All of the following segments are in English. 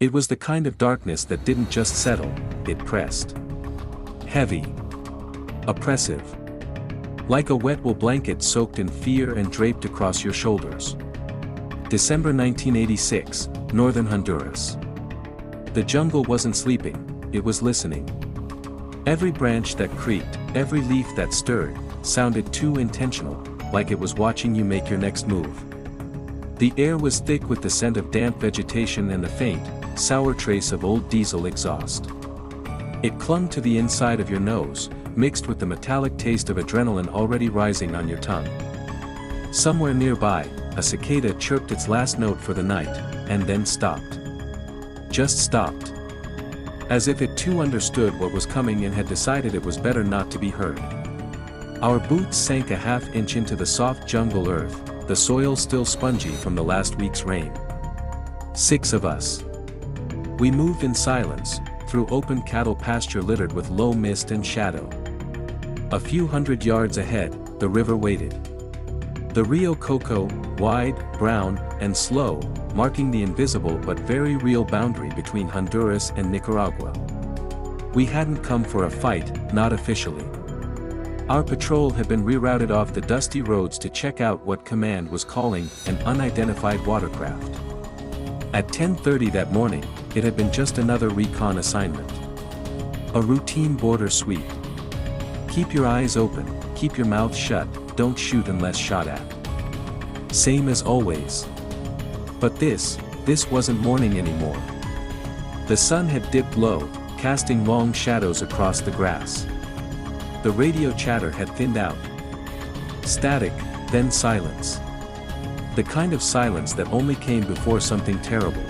It was the kind of darkness that didn't just settle, it pressed. Heavy. Oppressive. Like a wet wool blanket soaked in fear and draped across your shoulders. December 1986, northern Honduras. The jungle wasn't sleeping, it was listening. Every branch that creaked, every leaf that stirred, sounded too intentional, like it was watching you make your next move. The air was thick with the scent of damp vegetation and the faint, sour trace of old diesel exhaust. It clung to the inside of your nose, mixed with the metallic taste of adrenaline already rising on your tongue. Somewhere nearby, a cicada chirped its last note for the night, and then stopped. Just stopped. As if it too understood what was coming and had decided it was better not to be heard. Our boots sank a half-inch into the soft jungle earth, the soil still spongy from the last week's rain. 6 of us. We moved in silence, through open cattle pasture littered with low mist and shadow. A few hundred yards ahead, the river waited. The Rio Coco, wide, brown, and slow, marking the invisible but very real boundary between Honduras and Nicaragua. We hadn't come for a fight, not officially. Our patrol had been rerouted off the dusty roads to check out what command was calling an unidentified watercraft. At 10:30 that morning, it had been just another recon assignment. A routine border sweep. Keep your eyes open, keep your mouth shut, don't shoot unless shot at. Same as always. But this wasn't morning anymore. The sun had dipped low, casting long shadows across the grass. The radio chatter had thinned out. Static, then silence. The kind of silence that only came before something terrible.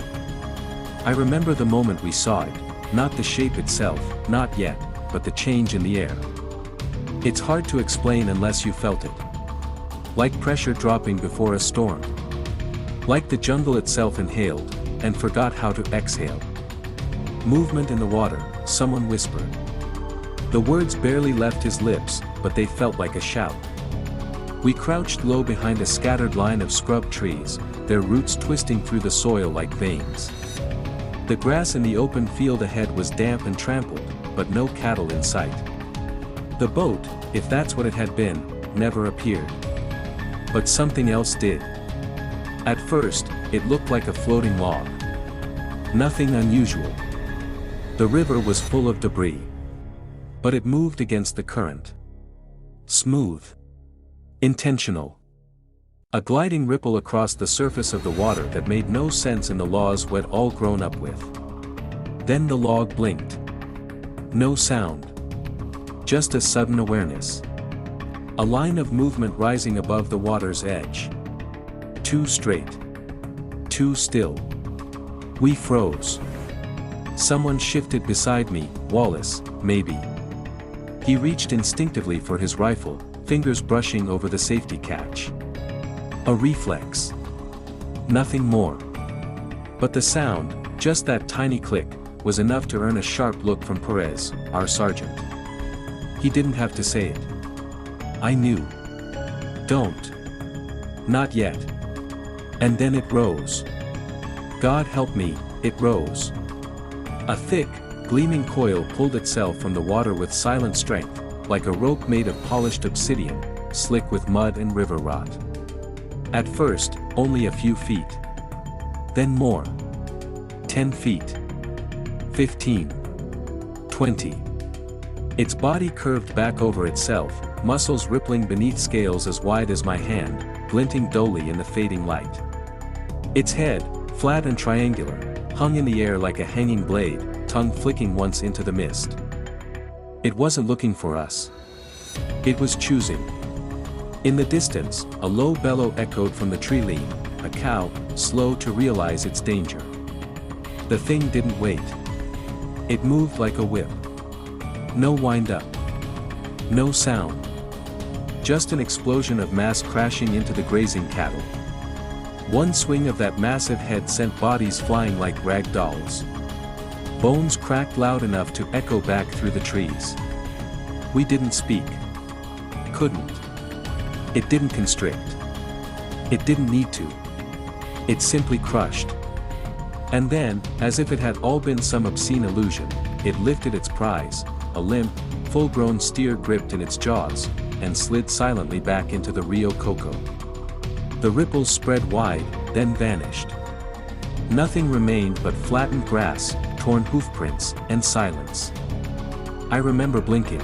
I remember the moment we saw it, not the shape itself, not yet, but the change in the air. It's hard to explain unless you felt it. Like pressure dropping before a storm. Like the jungle itself inhaled, and forgot how to exhale. Movement in the water, someone whispered. The words barely left his lips, but they felt like a shout. We crouched low behind a scattered line of scrub trees, their roots twisting through the soil like veins. The grass in the open field ahead was damp and trampled, but no cattle in sight. The boat, if that's what it had been, never appeared. But something else did. At first, it looked like a floating log. Nothing unusual. The river was full of debris. But it moved against the current. Smooth. Intentional. A gliding ripple across the surface of the water that made no sense in the laws we'd all grown up with. Then the log blinked. No sound. Just a sudden awareness. A line of movement rising above the water's edge. Too straight. Too still. We froze. Someone shifted beside me, Wallace, maybe. He reached instinctively for his rifle, fingers brushing over the safety catch. A reflex. Nothing more. But the sound, just that tiny click, was enough to earn a sharp look from Perez, our sergeant. He didn't have to say it. I knew. Don't. Not yet. And then it rose. God help me, it rose. A thick, gleaming coil pulled itself from the water with silent strength, like a rope made of polished obsidian, slick with mud and river rot. At first, only a few feet. Then more. 10 feet. 15. 20. Its body curved back over itself, muscles rippling beneath scales as wide as my hand, glinting dully in the fading light. Its head, flat and triangular, hung in the air like a hanging blade, tongue flicking once into the mist. It wasn't looking for us. It was choosing. In the distance, a low bellow echoed from the tree line, a cow, slow to realize its danger. The thing didn't wait. It moved like a whip. No wind-up. No sound. Just an explosion of mass crashing into the grazing cattle. One swing of that massive head sent bodies flying like rag dolls. Bones cracked loud enough to echo back through the trees. We didn't speak. Couldn't. It didn't constrict. It didn't need to. It simply crushed. And then, as if it had all been some obscene illusion, it lifted its prize, a limp, full-grown steer gripped in its jaws, and slid silently back into the Rio Coco. The ripples spread wide, then vanished. Nothing remained but flattened grass, torn hoofprints, and silence. I remember blinking.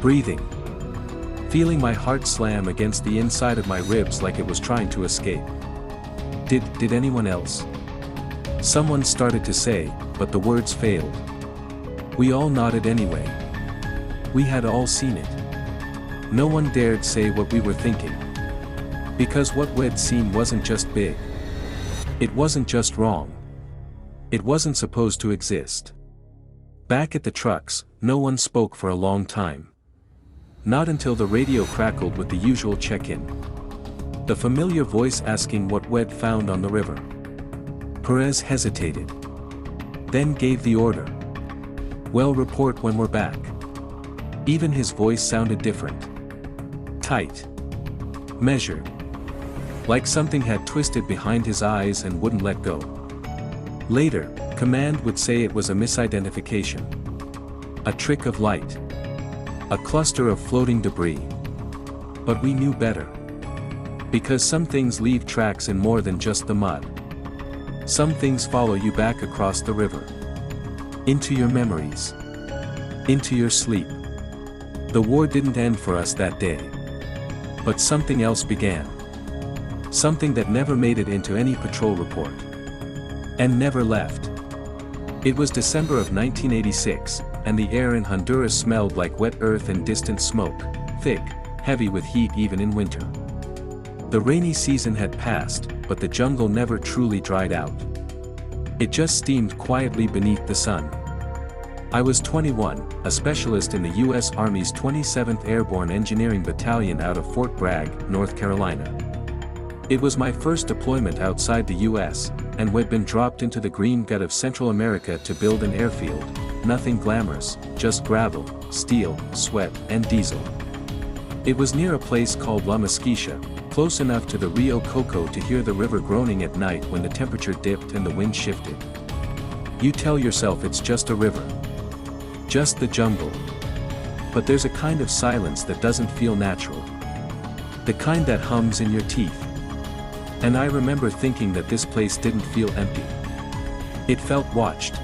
Breathing. Feeling my heart slam against the inside of my ribs like it was trying to escape. Did anyone else? Someone started to say, but the words failed. We all nodded anyway. We had all seen it. No one dared say what we were thinking. Because what we'd seen wasn't just big. It wasn't just wrong. It wasn't supposed to exist. Back at the trucks, no one spoke for a long time. Not until the radio crackled with the usual check-in. The familiar voice asking what we'd found on the river. Perez hesitated. Then gave the order. Well, report when we're back. Even his voice sounded different. Tight. Measured. Like something had twisted behind his eyes and wouldn't let go. Later, command would say it was a misidentification. A trick of light. A cluster of floating debris. But we knew better. Because some things leave tracks in more than just the mud. Some things follow you back across the river. Into your memories. Into your sleep. The war didn't end for us that day. But something else began. Something that never made it into any patrol report. And never left. It was December of 1986, and the air in Honduras smelled like wet earth and distant smoke, thick, heavy with heat even in winter. The rainy season had passed, but the jungle never truly dried out. It just steamed quietly beneath the sun. I was 21, a specialist in the U.S. Army's 27th Airborne Engineering Battalion out of Fort Bragg, North Carolina. It was my first deployment outside the U.S., and we'd been dropped into the green gut of Central America to build an airfield, nothing glamorous, just gravel, steel, sweat, and diesel. It was near a place called La Mesquita, close enough to the Rio Coco to hear the river groaning at night when the temperature dipped and the wind shifted. You tell yourself it's just a river. Just the jungle. But there's a kind of silence that doesn't feel natural. The kind that hums in your teeth. And I remember thinking that this place didn't feel empty. It felt watched.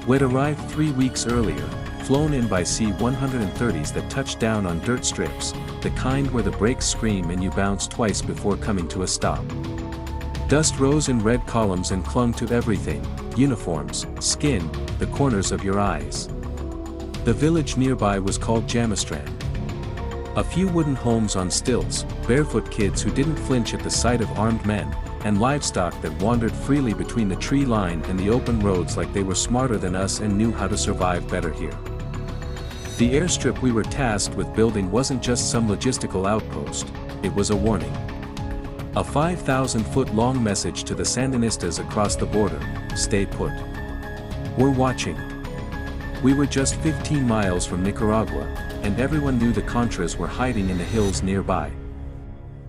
We'd arrived 3 weeks earlier, flown in by C-130s that touched down on dirt strips, the kind where the brakes scream and you bounce twice before coming to a stop. Dust rose in red columns and clung to everything, uniforms, skin, the corners of your eyes. The village nearby was called Jamastran. A few wooden homes on stilts, barefoot kids who didn't flinch at the sight of armed men, and livestock that wandered freely between the tree line and the open roads like they were smarter than us and knew how to survive better here. The airstrip we were tasked with building wasn't just some logistical outpost, it was a warning. A 5,000-foot-long message to the Sandinistas across the border: stay put. We're watching. We were just 15 miles from Nicaragua, and everyone knew the Contras were hiding in the hills nearby.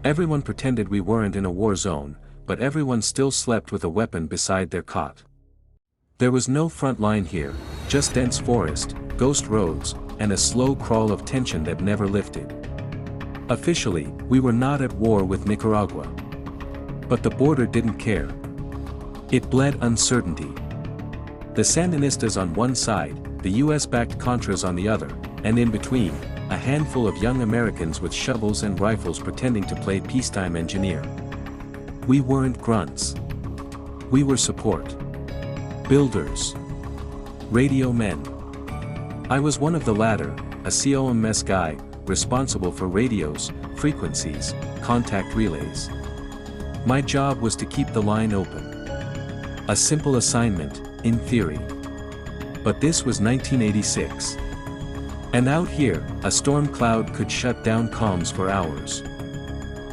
Everyone pretended we weren't in a war zone, but everyone still slept with a weapon beside their cot. There was no front line here, just dense forest, ghost roads, and a slow crawl of tension that never lifted. Officially, we were not at war with Nicaragua. But the border didn't care. It bled uncertainty. The Sandinistas on one side, the US-backed Contras on the other, and in between, a handful of young Americans with shovels and rifles pretending to play peacetime engineer. We weren't grunts. We were support. Builders. Radio men. I was one of the latter, a COMS guy, responsible for radios, frequencies, contact relays. My job was to keep the line open. A simple assignment, in theory. But this was 1986. And out here, a storm cloud could shut down comms for hours.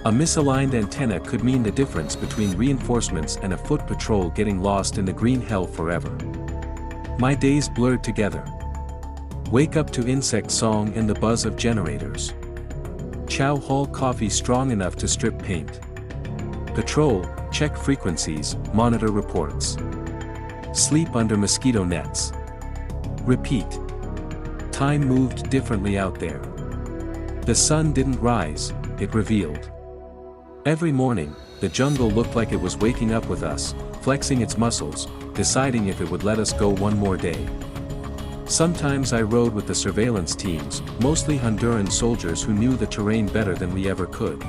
A misaligned antenna could mean the difference between reinforcements and a foot patrol getting lost in the green hell forever. My days blurred together. Wake up to insect song and the buzz of generators. Chow hall coffee strong enough to strip paint. Patrol, check frequencies, monitor reports. Sleep under mosquito nets. Repeat. Time moved differently out there. The sun didn't rise, it revealed. Every morning, the jungle looked like it was waking up with us, flexing its muscles, deciding if it would let us go one more day. Sometimes I rode with the surveillance teams, mostly Honduran soldiers who knew the terrain better than we ever could.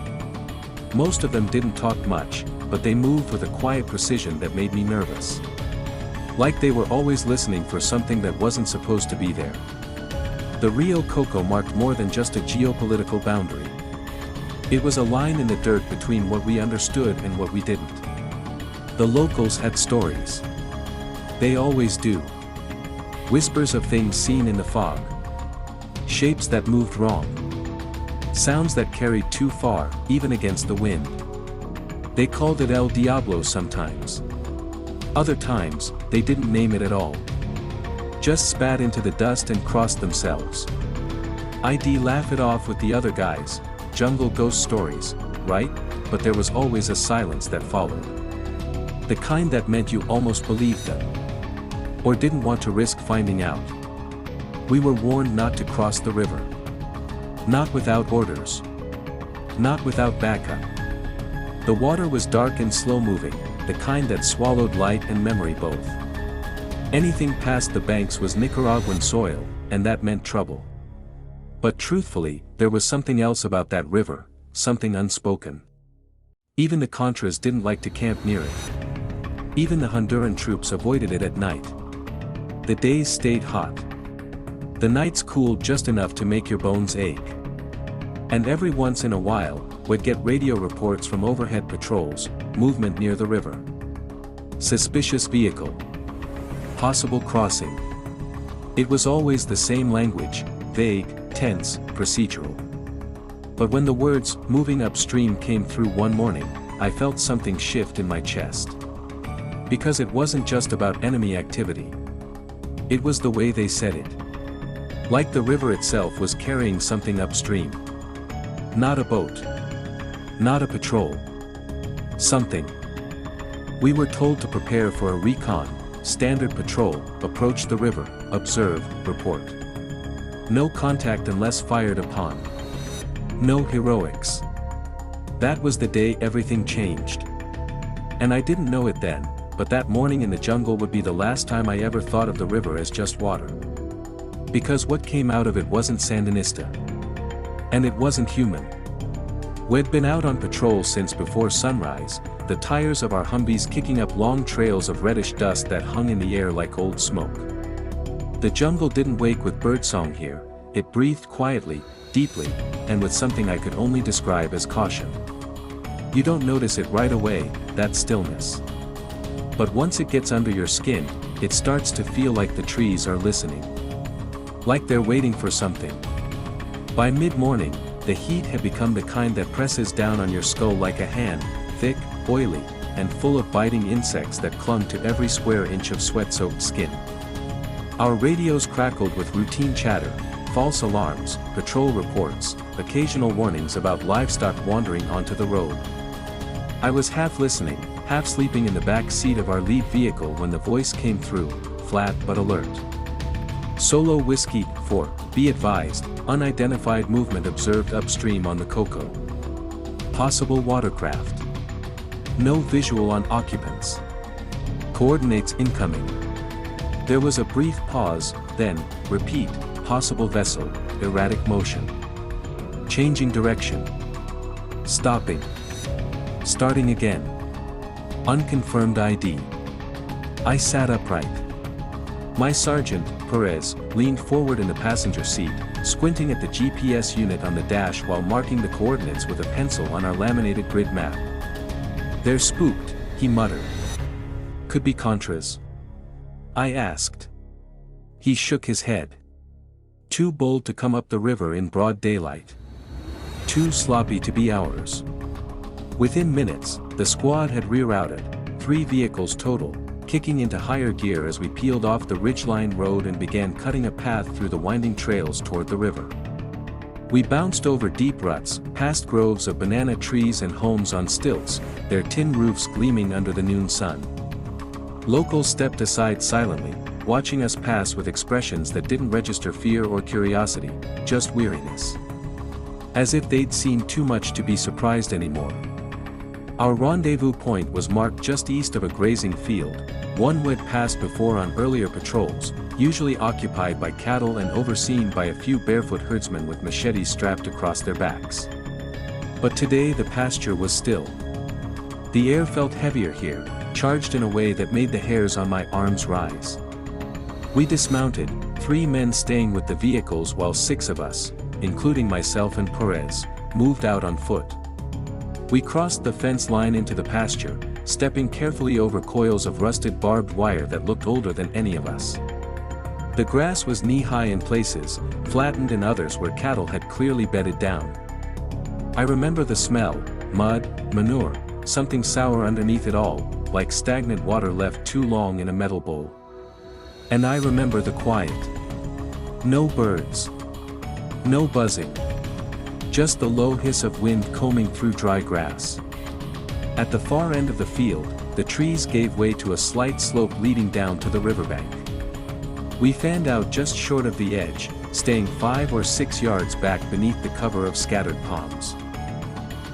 Most of them didn't talk much, but they moved with a quiet precision that made me nervous. Like they were always listening for something that wasn't supposed to be there. The Rio Coco marked more than just a geopolitical boundary. It was a line in the dirt between what we understood and what we didn't. The locals had stories. They always do. Whispers of things seen in the fog. Shapes that moved wrong. Sounds that carried too far, even against the wind. They called it El Diablo sometimes. Other times, they didn't name it at all. Just spat into the dust and crossed themselves. I'd laugh it off with the other guys, jungle ghost stories, right? But there was always a silence that followed. The kind that meant you almost believed them. Or didn't want to risk finding out. We were warned not to cross the river. Not without orders. Not without backup. The water was dark and slow-moving, the kind that swallowed light and memory both. Anything past the banks was Nicaraguan soil, and that meant trouble. But truthfully, there was something else about that river, something unspoken. Even the Contras didn't like to camp near it. Even the Honduran troops avoided it at night. The days stayed hot. The nights cooled just enough to make your bones ache. And every once in a while, we'd get radio reports from overhead patrols, movement near the river. Suspicious vehicle. Possible crossing. It was always the same language, vague, tense, procedural. But when the words, moving upstream came through one morning, I felt something shift in my chest. Because it wasn't just about enemy activity. It was the way they said it. Like the river itself was carrying something upstream. Not a boat. Not a patrol. Something. We were told to prepare for a recon, standard patrol, approach the river, observe, report. No contact unless fired upon. No heroics. That was the day everything changed. And I didn't know it then, but that morning in the jungle would be the last time I ever thought of the river as just water. Because what came out of it wasn't Sandinista. And it wasn't human. We'd been out on patrol since before sunrise, the tires of our Humvees kicking up long trails of reddish dust that hung in the air like old smoke. The jungle didn't wake with birdsong here, it breathed quietly, deeply, and with something I could only describe as caution. You don't notice it right away, that stillness. But once it gets under your skin, it starts to feel like the trees are listening. Like they're waiting for something. By mid-morning, the heat had become the kind that presses down on your skull like a hand, thick, oily, and full of biting insects that clung to every square inch of sweat-soaked skin. Our radios crackled with routine chatter, false alarms, patrol reports, occasional warnings about livestock wandering onto the road. I was half listening, half sleeping in the back seat of our lead vehicle when the voice came through, flat but alert. Solo Whiskey 4, be advised, unidentified movement observed upstream on the Coco. Possible watercraft. No visual on occupants. Coordinates incoming. There was a brief pause, then, repeat, possible vessel, erratic motion. Changing direction. Stopping. Starting again. Unconfirmed ID. I sat upright. My sergeant, Perez, leaned forward in the passenger seat, squinting at the GPS unit on the dash while marking the coordinates with a pencil on our laminated grid map. They're spooked, he muttered. Could be Contras. I asked. He shook his head. Too bold to come up the river in broad daylight. Too sloppy to be ours. Within minutes, the squad had rerouted, 3 vehicles total, kicking into higher gear as we peeled off the ridgeline road and began cutting a path through the winding trails toward the river. We bounced over deep ruts, past groves of banana trees and homes on stilts, their tin roofs gleaming under the noon sun. Locals stepped aside silently, watching us pass with expressions that didn't register fear or curiosity, just weariness. As if they'd seen too much to be surprised anymore. Our rendezvous point was marked just east of a grazing field, one we'd passed before on earlier patrols, usually occupied by cattle and overseen by a few barefoot herdsmen with machetes strapped across their backs. But today the pasture was still. The air felt heavier here, charged in a way that made the hairs on my arms rise. We dismounted, 3 men staying with the vehicles while 6 of us, including myself and Perez, moved out on foot. We crossed the fence line into the pasture, stepping carefully over coils of rusted barbed wire that looked older than any of us. The grass was knee-high in places, flattened in others where cattle had clearly bedded down. I remember the smell, mud, manure, something sour underneath it all, like stagnant water left too long in a metal bowl. And I remember the quiet. No birds. No buzzing. Just the low hiss of wind combing through dry grass. At the far end of the field, the trees gave way to a slight slope leading down to the riverbank. We fanned out just short of the edge, staying 5 or 6 yards back beneath the cover of scattered palms.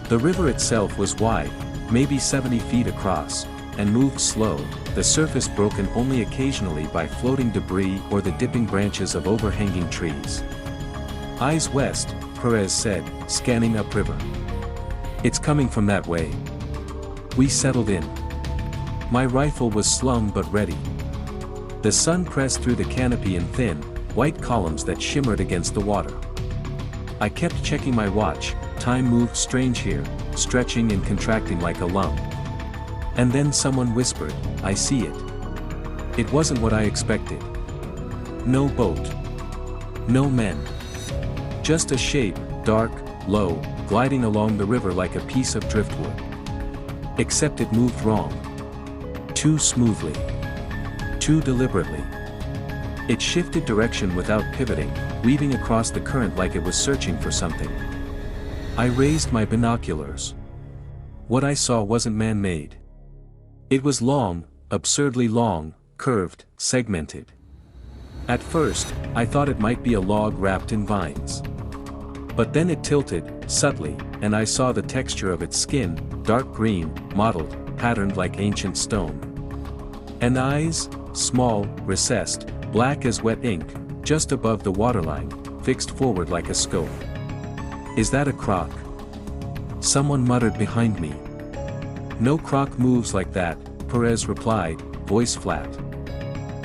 The river itself was wide, maybe 70 feet across, and moved slow, the surface broken only occasionally by floating debris or the dipping branches of overhanging trees. "Eyes west," Perez said, scanning upriver. "It's coming from that way." We settled in. My rifle was slung but ready. The sun pressed through the canopy in thin, white columns that shimmered against the water. I kept checking my watch, time moved strange here, stretching and contracting like a lung. And then someone whispered, "I see it." It wasn't what I expected. No boat. No men. Just a shape, dark, low, gliding along the river like a piece of driftwood. Except it moved wrong. Too smoothly. Too deliberately. It shifted direction without pivoting, weaving across the current like it was searching for something. I raised my binoculars. What I saw wasn't man-made. It was long, absurdly long, curved, segmented. At first, I thought it might be a log wrapped in vines. But then it tilted, subtly, and I saw the texture of its skin, dark green, mottled, patterned like ancient stone. And eyes, small, recessed, black as wet ink, just above the waterline, fixed forward like a scope. "Is that a croc?" Someone muttered behind me. "No croc moves like that," Perez replied, voice flat.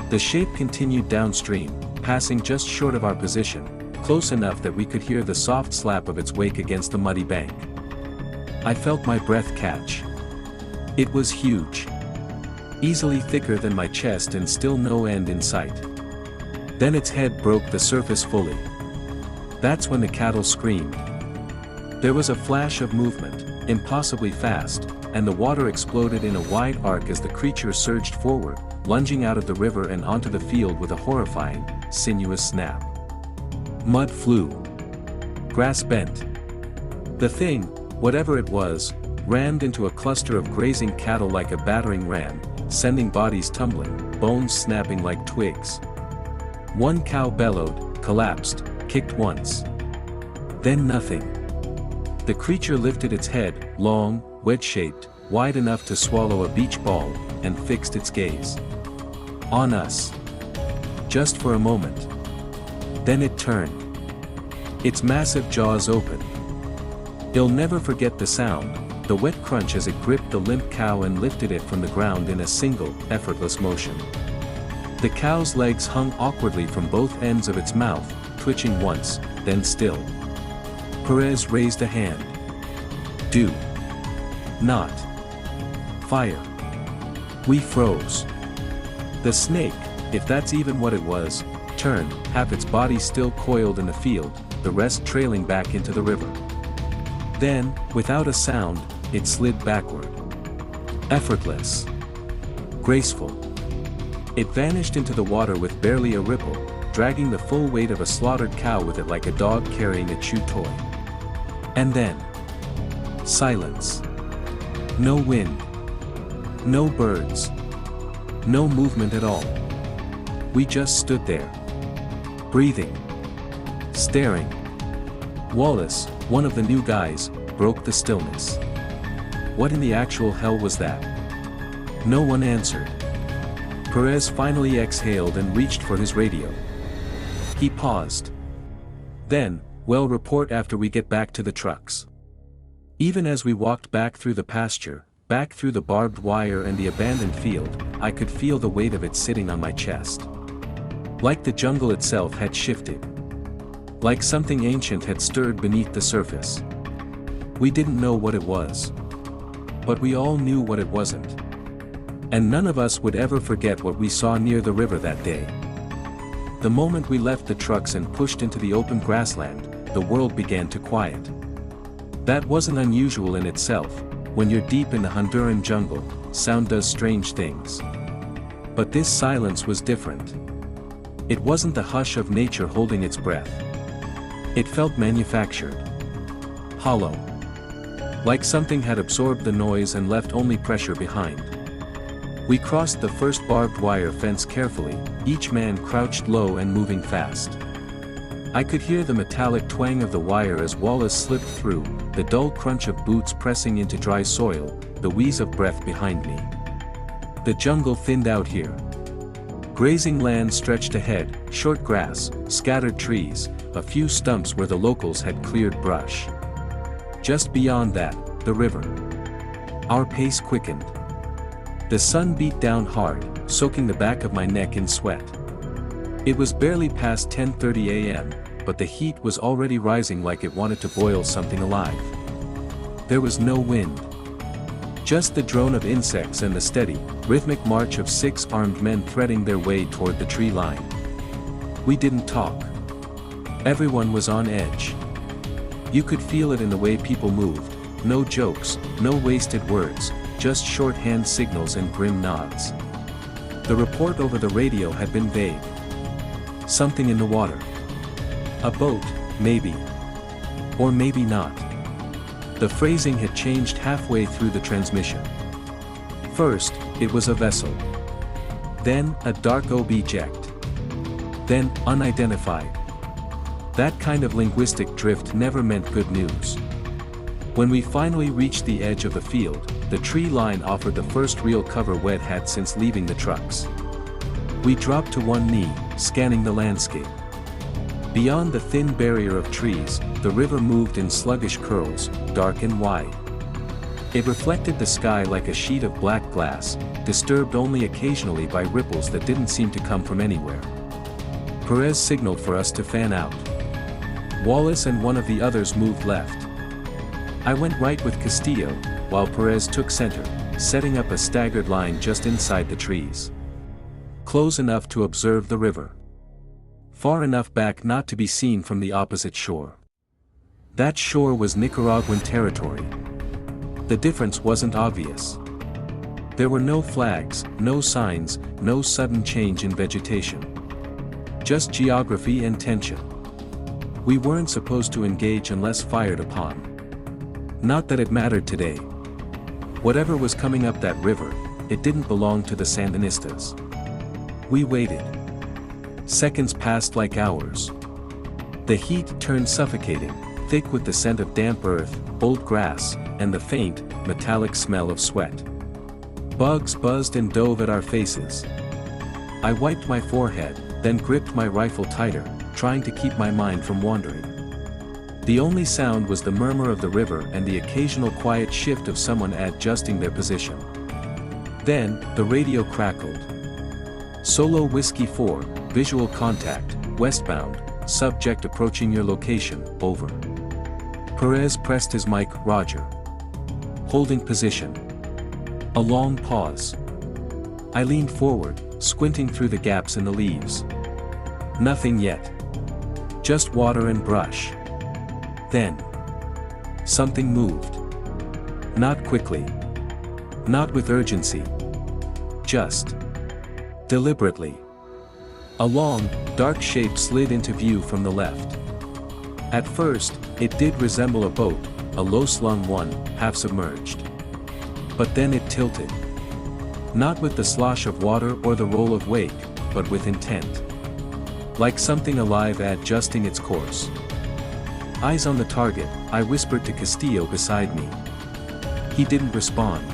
The shape continued downstream, passing just short of our position, close enough that we could hear the soft slap of its wake against the muddy bank. I felt my breath catch. It was huge. Easily thicker than my chest and still no end in sight. Then its head broke the surface fully. That's when the cattle screamed. There was a flash of movement, impossibly fast, and the water exploded in a wide arc as the creature surged forward, lunging out of the river and onto the field with a horrifying, sinuous snap. Mud flew. Grass bent. The thing, whatever it was, rammed into a cluster of grazing cattle like a battering ram, sending bodies tumbling, bones snapping like twigs. One cow bellowed, collapsed, kicked once. Then nothing. The creature lifted its head, long, wedge-shaped, wide enough to swallow a beach ball, and fixed its gaze. On us. Just for a moment. Then it turned. Its massive jaws open. I'll never forget the sound, the wet crunch as it gripped the limp cow and lifted it from the ground in a single, effortless motion. The cow's legs hung awkwardly from both ends of its mouth, twitching once, then still. Perez raised a hand. "Do not fire." We froze. The snake, if that's even what it was, turned, half its body still coiled in the field, the rest trailing back into the river. Then, without a sound, it slid backward. Effortless. Graceful. It vanished into the water with barely a ripple, dragging the full weight of a slaughtered cow with it like a dog carrying a chew toy. And then, silence. No wind. No birds. No movement at all. We just stood there. Breathing. Staring. Wallace, one of the new guys, broke the stillness. What in the actual hell was that? No one answered. Perez finally exhaled and reached for his radio. He paused. Then, "Well, report after we get back to the trucks." Even as we walked back through the pasture, back through the barbed wire and the abandoned field, I could feel the weight of it sitting on my chest. Like the jungle itself had shifted. Like something ancient had stirred beneath the surface. We didn't know what it was. But we all knew what it wasn't. And none of us would ever forget what we saw near the river that day. The moment we left the trucks and pushed into the open grassland, the world began to quiet. That wasn't unusual in itself. When you're deep in the Honduran jungle, sound does strange things. But this silence was different. It wasn't the hush of nature holding its breath. It felt manufactured. Hollow. Like something had absorbed the noise and left only pressure behind. We crossed the first barbed wire fence carefully, each man crouched low and moving fast. I could hear the metallic twang of the wire as Wallace slipped through, the dull crunch of boots pressing into dry soil, the wheeze of breath behind me. The jungle thinned out here. Grazing land stretched ahead, short grass, scattered trees, a few stumps where the locals had cleared brush. Just beyond that, the river. Our pace quickened. The sun beat down hard, soaking the back of my neck in sweat. It was barely past 10:30 a.m., but the heat was already rising like it wanted to boil something alive. There was no wind. Just the drone of insects and the steady, rhythmic march of 6 armed men threading their way toward the tree line. We didn't talk. Everyone was on edge. You could feel it in the way people moved. No jokes, no wasted words, just short hand signals and grim nods. The report over the radio had been vague. Something in the water. A boat, maybe. Or maybe not. The phrasing had changed halfway through the transmission. First, it was a vessel. Then, a dark object. Then, unidentified. That kind of linguistic drift never meant good news. When we finally reached the edge of the field, the tree line offered the first real cover Wed had since leaving the trucks. We dropped to one knee, scanning the landscape. Beyond the thin barrier of trees, the river moved in sluggish curls, dark and wide. It reflected the sky like a sheet of black glass, disturbed only occasionally by ripples that didn't seem to come from anywhere. Perez signaled for us to fan out. Wallace and one of the others moved left. I went right with Castillo, while Perez took center, setting up a staggered line just inside the trees. Close enough to observe the river. Far enough back not to be seen from the opposite shore. That shore was Nicaraguan territory. The difference wasn't obvious. There were no flags, no signs, no sudden change in vegetation. Just geography and tension. We weren't supposed to engage unless fired upon. Not that it mattered today. Whatever was coming up that river, it didn't belong to the Sandinistas. We waited. Seconds passed like hours. The heat turned suffocating, thick with the scent of damp earth, old grass, and the faint, metallic smell of sweat. Bugs buzzed and dove at our faces. I wiped my forehead, then gripped my rifle tighter, trying to keep my mind from wandering. The only sound was the murmur of the river and the occasional quiet shift of someone adjusting their position. Then, the radio crackled. Solo Whiskey 4, visual contact, westbound, subject approaching your location, over. Perez pressed his mic, Roger. Holding position. A long pause. I leaned forward, squinting through the gaps in the leaves. Nothing yet. Just water and brush. Then. Something moved. Not quickly. Not with urgency. Just. Deliberately. A long, dark shape slid into view from the left. At first, it did resemble a boat, a low-slung one, half-submerged. But then it tilted. Not with the slosh of water or the roll of wake, but with intent. Like something alive adjusting its course. Eyes on the target, I whispered to Castillo beside me. He didn't respond.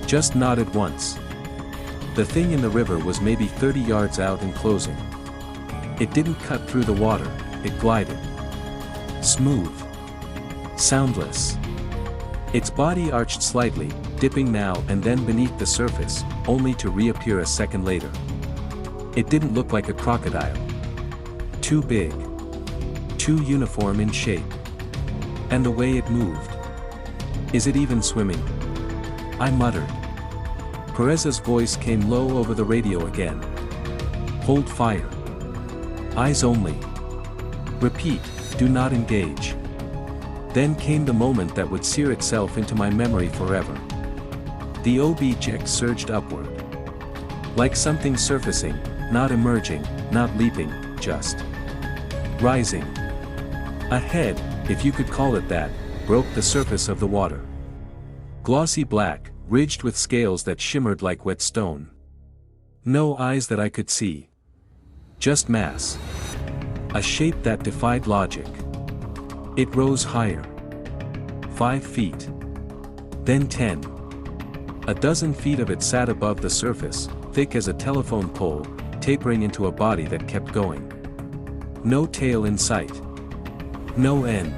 Just nodded once. The thing in the river was maybe 30 yards out and closing. It didn't cut through the water, it glided. Smooth. Soundless. Its body arched slightly, dipping now and then beneath the surface, only to reappear a second later. It didn't look like a crocodile. Too big. Too uniform in shape. And the way it moved. Is it even swimming? I muttered. Perez's voice came low over the radio again. Hold fire. Eyes only. Repeat, do not engage. Then came the moment that would sear itself into my memory forever. The object surged upward. Like something surfacing, not emerging, not leaping, just rising. A head, if you could call it that, broke the surface of the water. Glossy black, ridged with scales that shimmered like wet stone. No eyes that I could see. Just mass. A shape that defied logic. It rose higher. 5 feet. Then 10. A dozen feet of it sat above the surface, thick as a telephone pole, tapering into a body that kept going. No tail in sight. No end.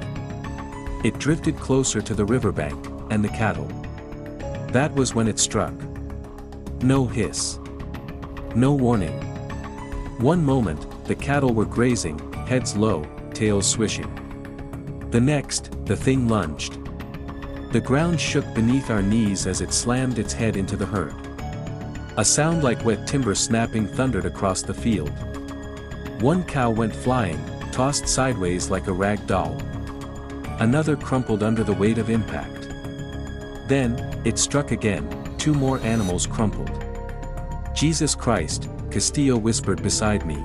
It drifted closer to the riverbank, and the cattle. That was when it struck. No hiss. No warning. One moment, the cattle were grazing, heads low, tails swishing. The next, the thing lunged. The ground shook beneath our knees as it slammed its head into the herd. A sound like wet timber snapping thundered across the field. One cow went flying, tossed sideways like a rag doll. Another crumpled under the weight of impact. Then, it struck again, 2 more animals crumpled. Jesus Christ, Castillo whispered beside me.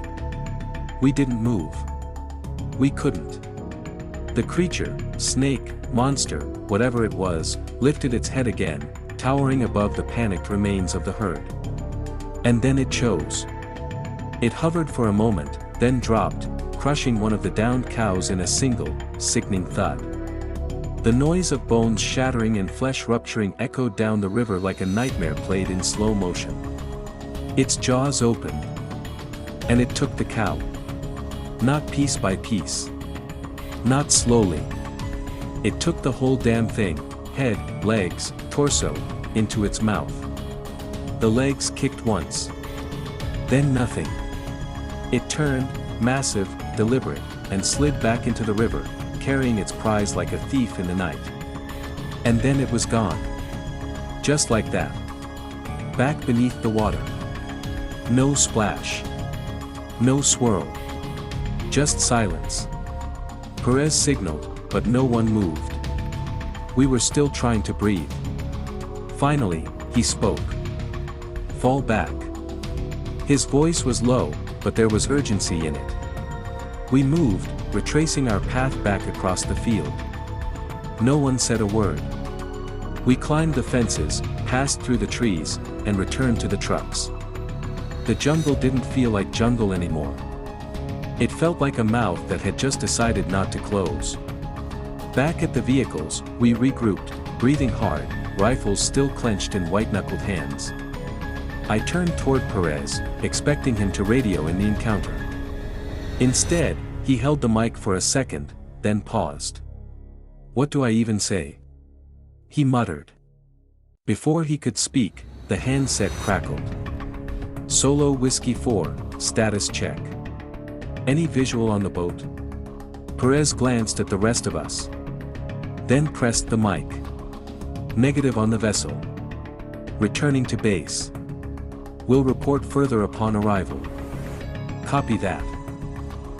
We didn't move. We couldn't. The creature, snake, monster, whatever it was, lifted its head again, towering above the panicked remains of the herd. And then it chose. It hovered for a moment, then dropped, crushing one of the downed cows in a single, sickening thud. The noise of bones shattering and flesh rupturing echoed down the river like a nightmare played in slow motion. Its jaws opened. And it took the cow. Not piece by piece. Not slowly. It took the whole damn thing, head, legs, torso, into its mouth. The legs kicked once. Then nothing. It turned, massive, deliberate, and slid back into the river, carrying its prize like a thief in the night. And then it was gone. Just like that. Back beneath the water. No splash. No swirl. Just silence. Perez signaled, but no one moved. We were still trying to breathe. Finally, he spoke. Fall back. His voice was low, but there was urgency in it. We moved, retracing our path back across the field. No one said a word. We climbed the fences, passed through the trees, and returned to the trucks. The jungle didn't feel like jungle anymore. It felt like a mouth that had just decided not to close. Back at the vehicles, we regrouped, breathing hard, rifles still clenched in white-knuckled hands. I turned toward Perez, expecting him to radio in the encounter. Instead, he held the mic for a second, then paused. What do I even say? He muttered. Before he could speak, the handset crackled. Solo Whiskey 4, status check. Any visual on the boat? Perez glanced at the rest of us. Then pressed the mic. Negative on the vessel. Returning to base. Will report further upon arrival. Copy that.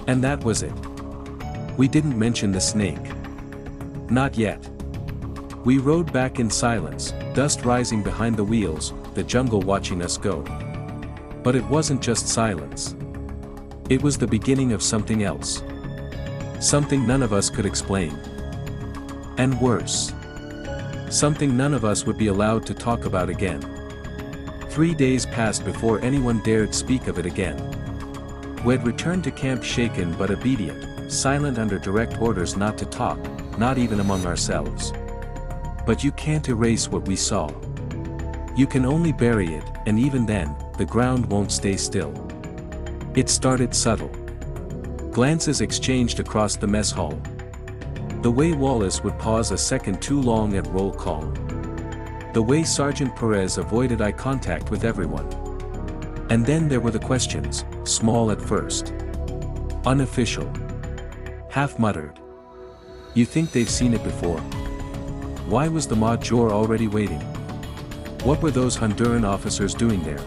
And that was it. We didn't mention the snake. Not yet. We rode back in silence, dust rising behind the wheels, the jungle watching us go. But it wasn't just silence. It was the beginning of something else. Something none of us could explain. And worse. Something none of us would be allowed to talk about again. 3 days passed before anyone dared speak of it again. We'd returned to camp shaken but obedient, silent under direct orders not to talk, not even among ourselves. But you can't erase what we saw. You can only bury it, and even then, the ground won't stay still. It started subtle. Glances exchanged across the mess hall. The way Wallace would pause a second too long at roll call. The way Sergeant Perez avoided eye contact with everyone. And then there were the questions, small at first. Unofficial. Half-muttered. You think they've seen it before? Why was the Major already waiting? What were those Honduran officers doing there?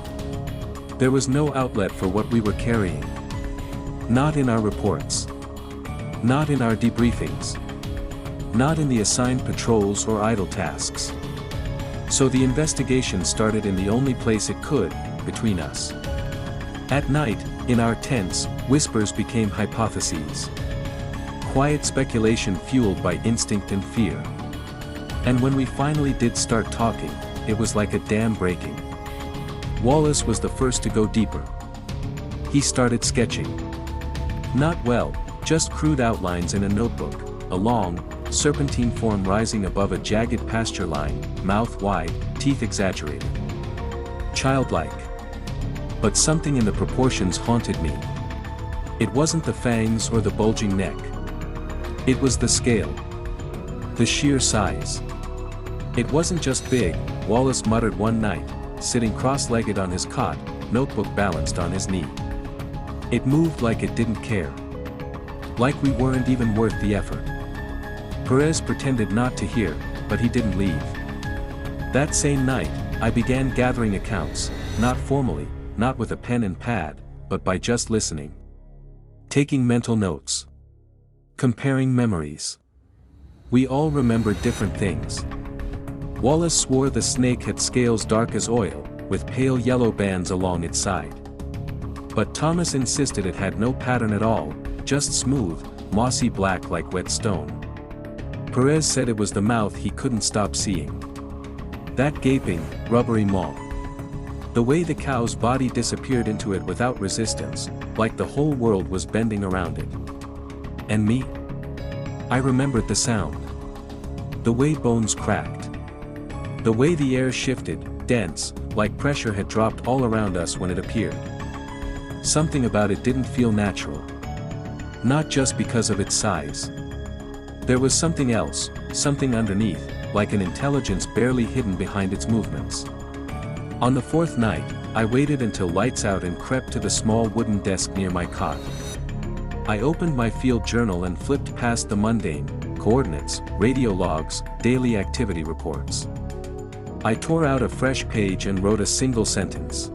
There was no outlet for what we were carrying. Not in our reports. Not in our debriefings. Not in the assigned patrols or idle tasks. So the investigation started in the only place it could, between us. At night, in our tents, whispers became hypotheses. Quiet speculation fueled by instinct and fear. And when we finally did start talking, it was like a dam breaking. Wallace was the first to go deeper. He started sketching. Not well, just crude outlines in a notebook, a long, serpentine form rising above a jagged pasture line, mouth wide, teeth exaggerated. Childlike. But something in the proportions haunted me. It wasn't the fangs or the bulging neck. It was the scale. The sheer size. It wasn't just big, Wallace muttered one night, sitting cross-legged on his cot, notebook balanced on his knee. It moved like it didn't care. Like we weren't even worth the effort. Perez pretended not to hear, but he didn't leave. That same night, I began gathering accounts, not formally, not with a pen and pad, but by just listening. Taking mental notes. Comparing memories. We all remembered different things. Wallace swore the snake had scales dark as oil, with pale yellow bands along its side. But Thomas insisted it had no pattern at all, just smooth, mossy black like wet stone. Perez said it was the mouth he couldn't stop seeing. That gaping, rubbery maw. The way the cow's body disappeared into it without resistance, like the whole world was bending around it. And me? I remembered the sound. The way bones cracked. The way the air shifted, dense, like pressure had dropped all around us when it appeared. Something about it didn't feel natural. Not just because of its size. There was something else, something underneath, like an intelligence barely hidden behind its movements. On the fourth night, I waited until lights out and crept to the small wooden desk near my cot. I opened my field journal and flipped past the mundane, coordinates, radio logs, daily activity reports. I tore out a fresh page and wrote a single sentence.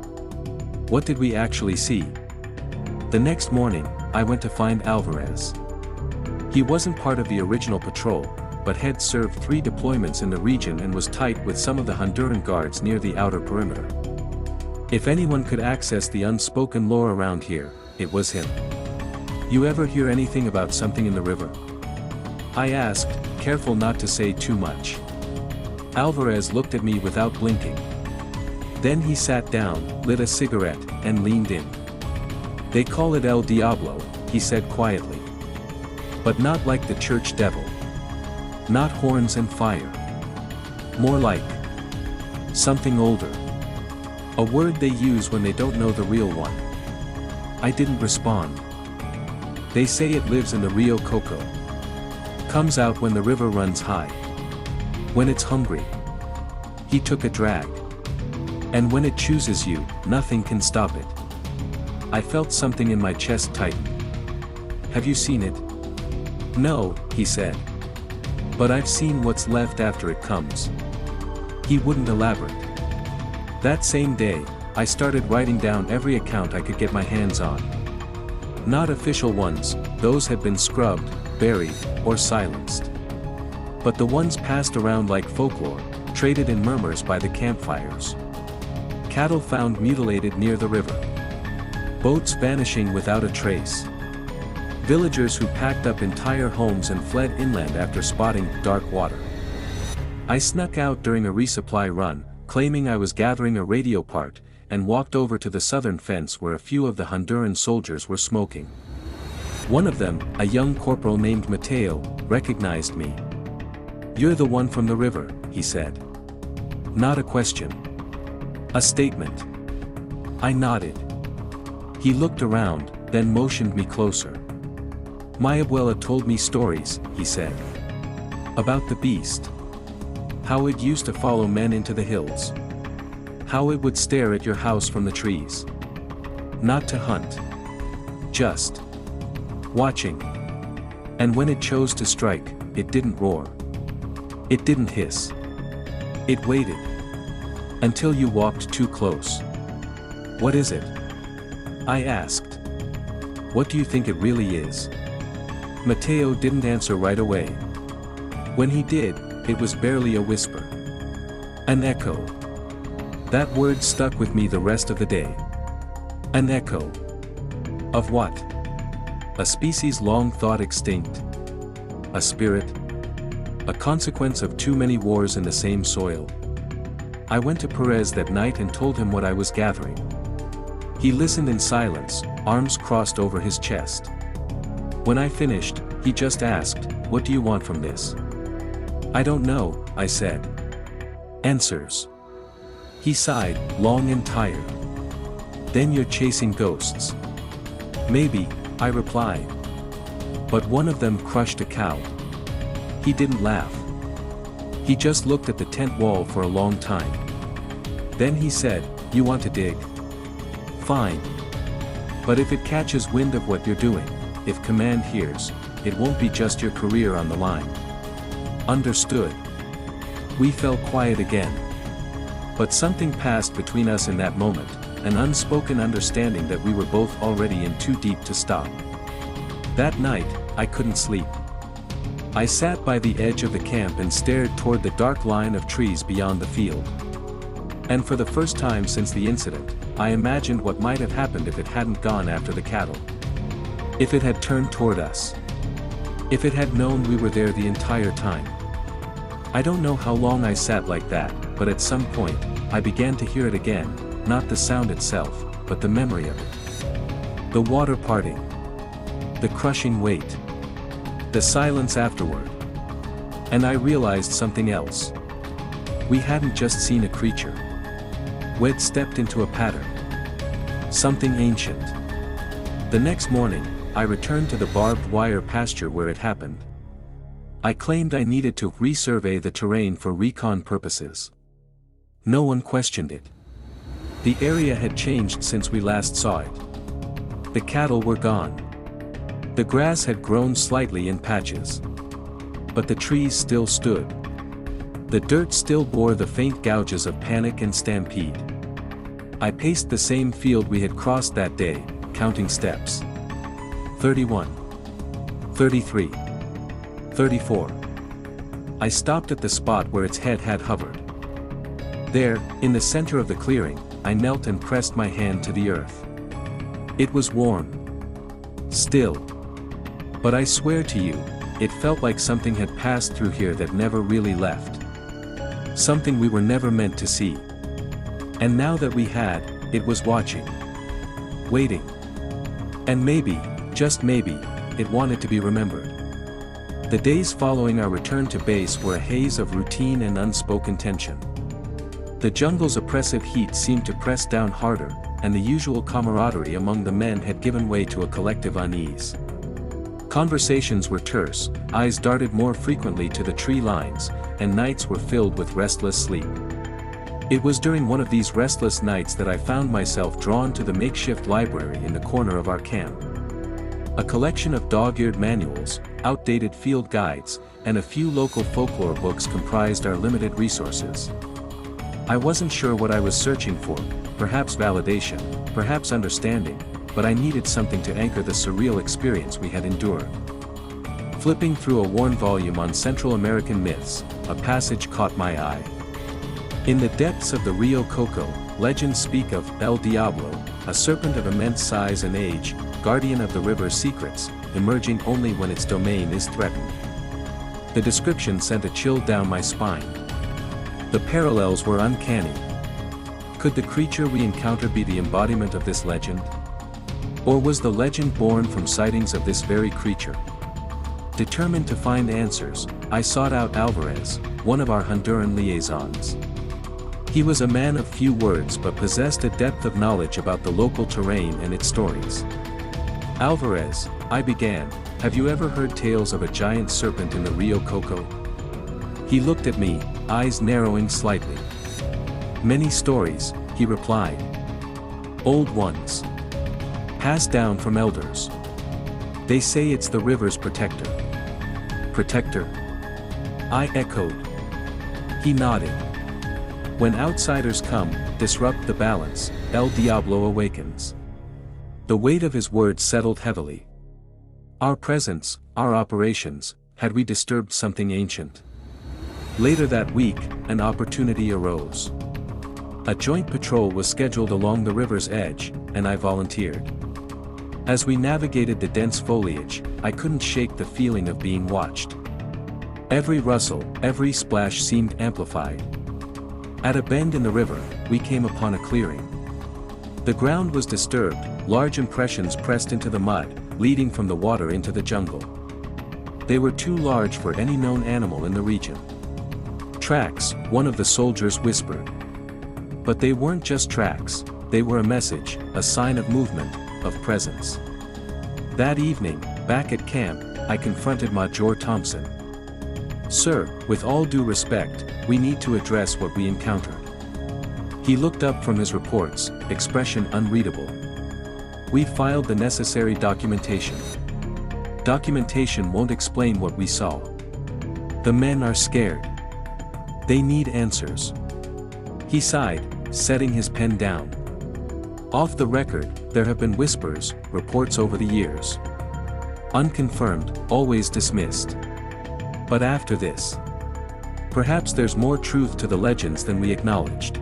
What did we actually see? The next morning, I went to find Alvarez. He wasn't part of the original patrol, but had served 3 deployments in the region and was tight with some of the Honduran guards near the outer perimeter. If anyone could access the unspoken lore around here, it was him. You ever hear anything about something in the river? I asked, careful not to say too much. Alvarez looked at me without blinking. Then he sat down, lit a cigarette, and leaned in. They call it El Diablo, he said quietly. But not like the church devil. Not horns and fire. More like something older. A word they use when they don't know the real one. I didn't respond. They say it lives in the Rio Coco. Comes out when the river runs high. When it's hungry. He took a drag. And when it chooses you, nothing can stop it. I felt something in my chest tighten. Have you seen it? No, he said. But I've seen what's left after it comes. He wouldn't elaborate. That same day, I started writing down every account I could get my hands on. Not official ones, those had been scrubbed, buried, or silenced. But the ones passed around like folklore, traded in murmurs by the campfires. Cattle found mutilated near the river. Boats vanishing without a trace. Villagers who packed up entire homes and fled inland after spotting dark water. I snuck out during a resupply run, claiming I was gathering a radio part, and walked over to the southern fence where a few of the Honduran soldiers were smoking. One of them, a young corporal named Mateo, recognized me. "You're the one from the river," he said. Not a question. A statement. I nodded. He looked around, then motioned me closer. "My abuela told me stories," he said. "About the beast. How it used to follow men into the hills. How it would stare at your house from the trees. Not to hunt. Just watching. And when it chose to strike, it didn't roar. It didn't hiss. It waited. Until you walked too close." "What is it?" I asked. "What do you think it really is?" Mateo didn't answer right away. When he did, it was barely a whisper. An echo. That word stuck with me the rest of the day. An echo. Of what? A species long thought extinct? A spirit? A consequence of too many wars in the same soil? I went to Perez that night and told him what I was gathering. He listened in silence, arms crossed over his chest. When I finished, he just asked, "What do you want from this?" "I don't know," I said. "Answers." He sighed, long and tired. "Then you're chasing ghosts." "Maybe," I replied. "But one of them crushed a cow." He didn't laugh. He just looked at the tent wall for a long time. Then he said, "You want to dig? Fine. But if it catches wind of what you're doing, if command hears, it won't be just your career on the line." Understood. We fell quiet again. But something passed between us in that moment, an unspoken understanding that we were both already in too deep to stop. That night, I couldn't sleep. I sat by the edge of the camp and stared toward the dark line of trees beyond the field. And for the first time since the incident, I imagined what might have happened if it hadn't gone after the cattle. If it had turned toward us. If it had known we were there the entire time. I don't know how long I sat like that, but at some point, I began to hear it again, not the sound itself, but the memory of it. The water parting. The crushing weight. The silence afterward. And I realized something else. We hadn't just seen a creature. We'd stepped into a pattern. Something ancient. The next morning, I returned to the barbed wire pasture where it happened. I claimed I needed to resurvey the terrain for recon purposes. No one questioned it. The area had changed since we last saw it. The cattle were gone. The grass had grown slightly in patches. But the trees still stood. The dirt still bore the faint gouges of panic and stampede. I paced the same field we had crossed that day, counting steps. 31. 33. 34. I stopped at the spot where its head had hovered. There, in the center of the clearing, I knelt and pressed my hand to the earth. It was warm. Still. But I swear to you, it felt like something had passed through here that never really left. Something we were never meant to see. And now that we had, it was watching. Waiting. And maybe, just maybe, it wanted to be remembered. The days following our return to base were a haze of routine and unspoken tension. The jungle's oppressive heat seemed to press down harder, and the usual camaraderie among the men had given way to a collective unease. Conversations were terse, eyes darted more frequently to the tree lines, and nights were filled with restless sleep. It was during one of these restless nights that I found myself drawn to the makeshift library in the corner of our camp. A collection of dog-eared manuals, outdated field guides, and a few local folklore books comprised our limited resources. I wasn't sure what I was searching for, perhaps validation, perhaps understanding, but I needed something to anchor the surreal experience we had endured. Flipping through a worn volume on Central American myths, a passage caught my eye. In the depths of the Rio Coco, legends speak of El Diablo, a serpent of immense size and age, guardian of the river's secrets, emerging only when its domain is threatened. The description sent a chill down my spine. The parallels were uncanny. Could the creature we encountered be the embodiment of this legend? Or was the legend born from sightings of this very creature? Determined to find answers, I sought out Alvarez, one of our Honduran liaisons. He was a man of few words but possessed a depth of knowledge about the local terrain and its stories. "Alvarez," I began, "have you ever heard tales of a giant serpent in the Rio Coco?" He looked at me, eyes narrowing slightly. "Many stories," he replied. "Old ones. Passed down from elders. They say it's the river's protector." "Protector?" I echoed. He nodded. "When outsiders come, disrupt the balance, El Diablo awakens." The weight of his words settled heavily. Our presence, our operations, had we disturbed something ancient? Later that week, an opportunity arose. A joint patrol was scheduled along the river's edge, and I volunteered. As we navigated the dense foliage, I couldn't shake the feeling of being watched. Every rustle, every splash seemed amplified. At a bend in the river, we came upon a clearing. The ground was disturbed, large impressions pressed into the mud, leading from the water into the jungle. They were too large for any known animal in the region. "Tracks," one of the soldiers whispered. But they weren't just tracks, they were a message, a sign of movement, of presence. That evening, back at camp, I confronted Major Thompson. "Sir, with all due respect, we need to address what we encountered." He looked up from his reports, expression unreadable. "We filed the necessary documentation. Documentation won't explain what we saw. The men are scared. They need answers." He sighed, setting his pen down. "Off the record, there have been whispers, reports over the years. Unconfirmed, always dismissed. But after this, perhaps there's more truth to the legends than we acknowledged."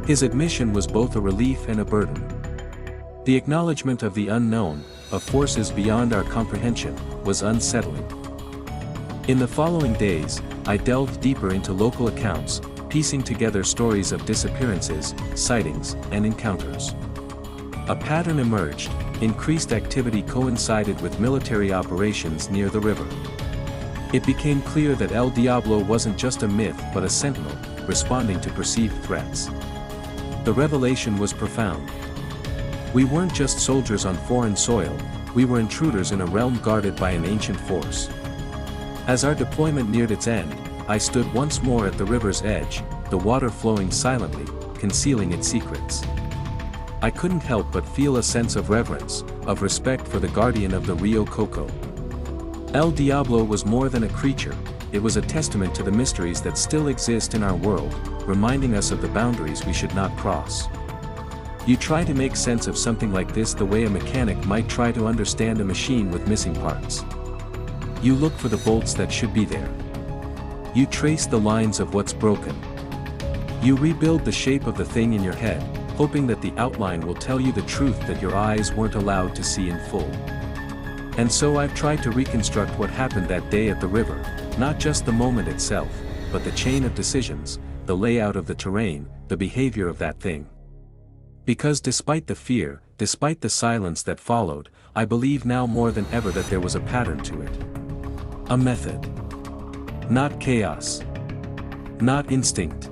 His admission was both a relief and a burden. The acknowledgement of the unknown, of forces beyond our comprehension, was unsettling. In the following days, I delved deeper into local accounts, piecing together stories of disappearances, sightings, and encounters. A pattern emerged: increased activity coincided with military operations near the river. It became clear that El Diablo wasn't just a myth but a sentinel, responding to perceived threats. The revelation was profound. We weren't just soldiers on foreign soil, we were intruders in a realm guarded by an ancient force. As our deployment neared its end, I stood once more at the river's edge, the water flowing silently, concealing its secrets. I couldn't help but feel a sense of reverence, of respect for the guardian of the Rio Coco. El Diablo was more than a creature, it was a testament to the mysteries that still exist in our world, reminding us of the boundaries we should not cross. You try to make sense of something like this the way a mechanic might try to understand a machine with missing parts. You look for the bolts that should be there. You trace the lines of what's broken. You rebuild the shape of the thing in your head, hoping that the outline will tell you the truth that your eyes weren't allowed to see in full. And so I've tried to reconstruct what happened that day at the river, not just the moment itself, but the chain of decisions, the layout of the terrain, the behavior of that thing. Because despite the fear, despite the silence that followed, I believe now more than ever that there was a pattern to it. A method. Not chaos. Not instinct.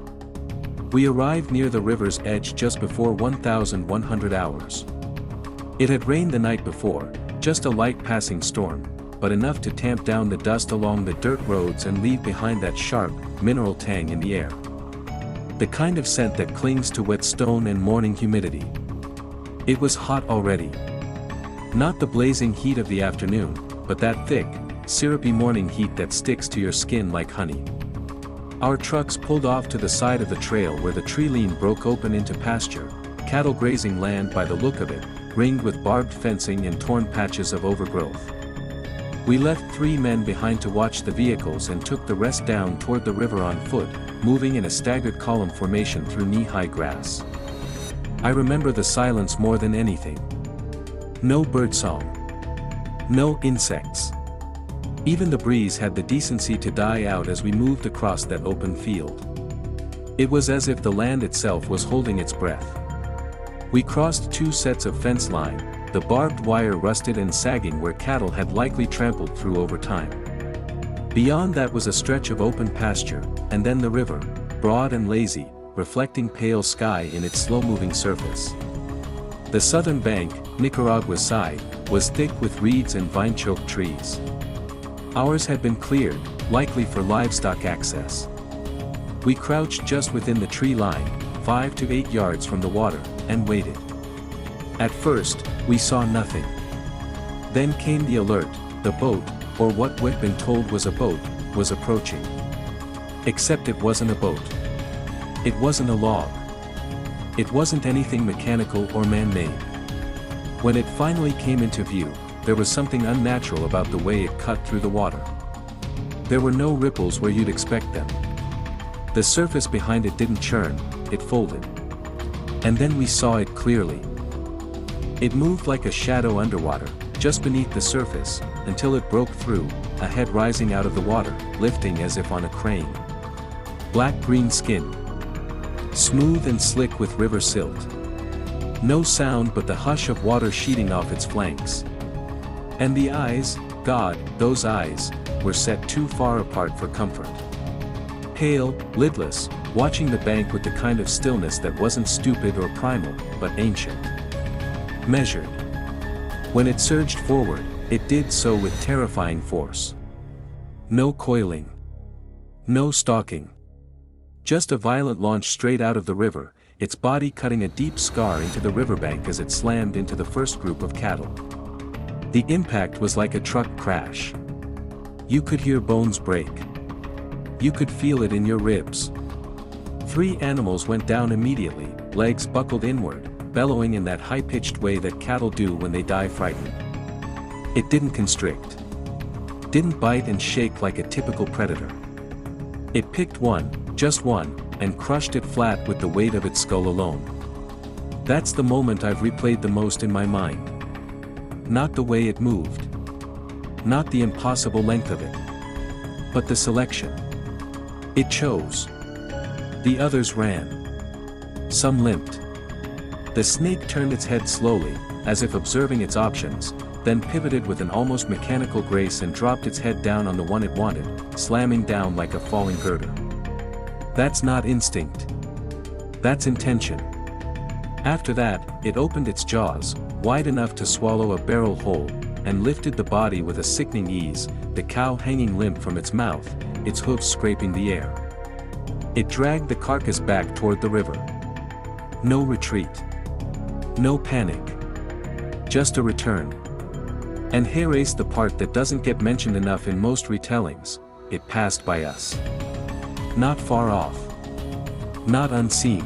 We arrived near the river's edge just before 1100 hours. It had rained the night before, just a light passing storm, but enough to tamp down the dust along the dirt roads and leave behind that sharp, mineral tang in the air. The kind of scent that clings to wet stone and morning humidity. It was hot already. Not the blazing heat of the afternoon, but that thick, syrupy morning heat that sticks to your skin like honey. Our trucks pulled off to the side of the trail where the tree line broke open into pasture, cattle grazing land by the look of it, ringed with barbed fencing and torn patches of overgrowth. We left 3 men behind to watch the vehicles and took the rest down toward the river on foot, moving in a staggered column formation through knee-high grass. I remember the silence more than anything. No birdsong. No insects. Even the breeze had the decency to die out as we moved across that open field. It was as if the land itself was holding its breath. We crossed 2 sets of fence line, the barbed wire rusted and sagging where cattle had likely trampled through over time. Beyond that was a stretch of open pasture, and then the river, broad and lazy, reflecting pale sky in its slow-moving surface. The southern bank, Nicaragua's side, was thick with reeds and vine-choked trees. Ours had been cleared, likely for livestock access. We crouched just within the tree line, 5 to 8 yards from the water, and waited. At first, we saw nothing. Then came the alert: the boat, or what we'd been told was a boat, was approaching. Except it wasn't a boat. It wasn't a log. It wasn't anything mechanical or man-made. When it finally came into view, there was something unnatural about the way it cut through the water. There were no ripples where you'd expect them. The surface behind it didn't churn, it folded. And then we saw it clearly. It moved like a shadow underwater, just beneath the surface, until it broke through, a head rising out of the water, lifting as if on a crane. Black-green skin. Smooth and slick with river silt. No sound but the hush of water sheeting off its flanks. And the eyes, God, those eyes, were set too far apart for comfort. Pale, lidless, watching the bank with the kind of stillness that wasn't stupid or primal, but ancient. Measured. When it surged forward, it did so with terrifying force. No coiling. No stalking. Just a violent launch straight out of the river, its body cutting a deep scar into the riverbank as it slammed into the first group of cattle. The impact was like a truck crash. You could hear bones break. You could feel it in your ribs. 3 animals went down immediately, legs buckled inward, bellowing in that high-pitched way that cattle do when they die frightened. It didn't constrict. Didn't bite and shake like a typical predator. It picked one, just one, and crushed it flat with the weight of its skull alone. That's the moment I've replayed the most in my mind. Not the way it moved. Not the impossible length of it. But the selection. It chose. The others ran. Some limped. The snake turned its head slowly, as if observing its options, then pivoted with an almost mechanical grace and dropped its head down on the one it wanted, slamming down like a falling girder. That's not instinct. That's intention. After that, it opened its jaws, wide enough to swallow a barrel whole, and lifted the body with a sickening ease, the cow hanging limp from its mouth, its hooves scraping the air. It dragged the carcass back toward the river. No retreat. No panic. Just a return. And here's the part that doesn't get mentioned enough in most retellings: it passed by us. Not far off. Not unseen.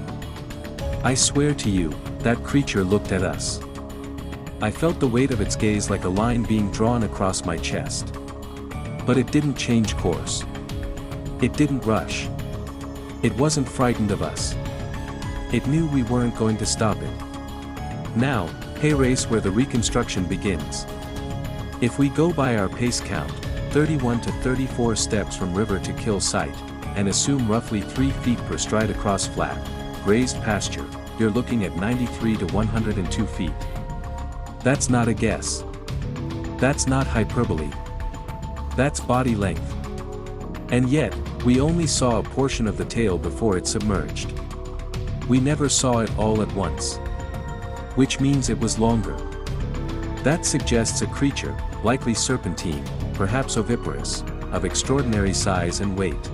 I swear to you, that creature looked at us. I felt the weight of its gaze like a line being drawn across my chest. But it didn't change course. It didn't rush. It wasn't frightened of us. It knew we weren't going to stop it. Now, here's where the reconstruction begins. If we go by our pace count, 31 to 34 steps from river to kill site, and assume roughly 3 feet per stride across flat, grazed pasture, you're looking at 93 to 102 feet. That's not a guess. That's not hyperbole. That's body length. And yet, we only saw a portion of the tail before it submerged. We never saw it all at once. Which means it was longer. That suggests a creature, likely serpentine, perhaps oviparous, of extraordinary size and weight.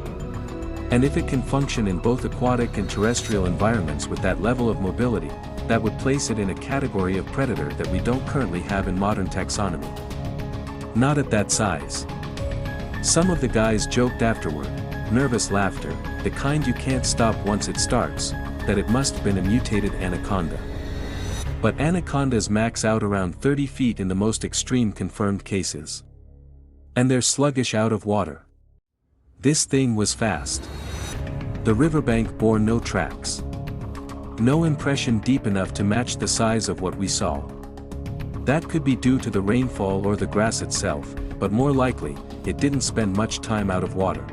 And if it can function in both aquatic and terrestrial environments with that level of mobility, that would place it in a category of predator that we don't currently have in modern taxonomy. Not at that size. Some of the guys joked afterward, nervous laughter, the kind you can't stop once it starts, that it must have been a mutated anaconda. But anacondas max out around 30 feet in the most extreme confirmed cases. And they're sluggish out of water. This thing was fast. The riverbank bore no tracks. No impression deep enough to match the size of what we saw. That could be due to the rainfall or the grass itself, but more likely, it didn't spend much time out of water.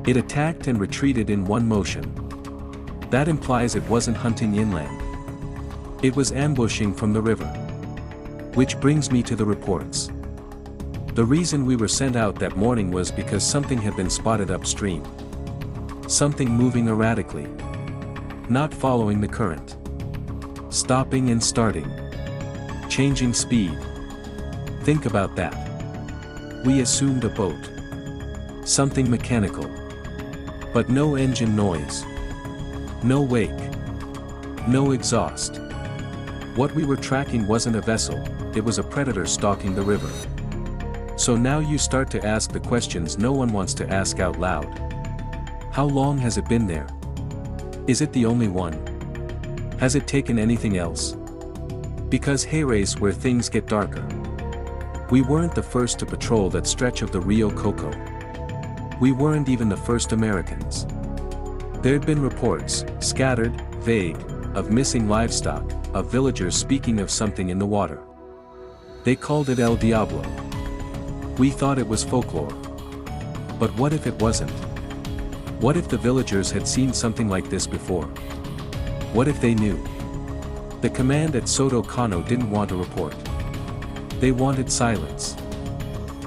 It attacked and retreated in one motion. That implies it wasn't hunting inland. It was ambushing from the river. Which brings me to the reports. The reason we were sent out that morning was because something had been spotted upstream. Something moving erratically. Not following the current. Stopping and starting. Changing speed. Think about that. We assumed a boat. Something mechanical. But no engine noise. No wake. No exhaust. What we were tracking wasn't a vessel, it was a predator stalking the river. So now you start to ask the questions no one wants to ask out loud. How long has it been there? Is it the only one? Has it taken anything else? Because hayrace where things get darker. We weren't the first to patrol that stretch of the Rio Coco. We weren't even the first Americans. There'd been reports, scattered, vague, of missing livestock, of villagers speaking of something in the water. They called it El Diablo. We thought it was folklore. But what if it wasn't? What if the villagers had seen something like this before? What if they knew? The command at Soto Kano didn't want a report. They wanted silence.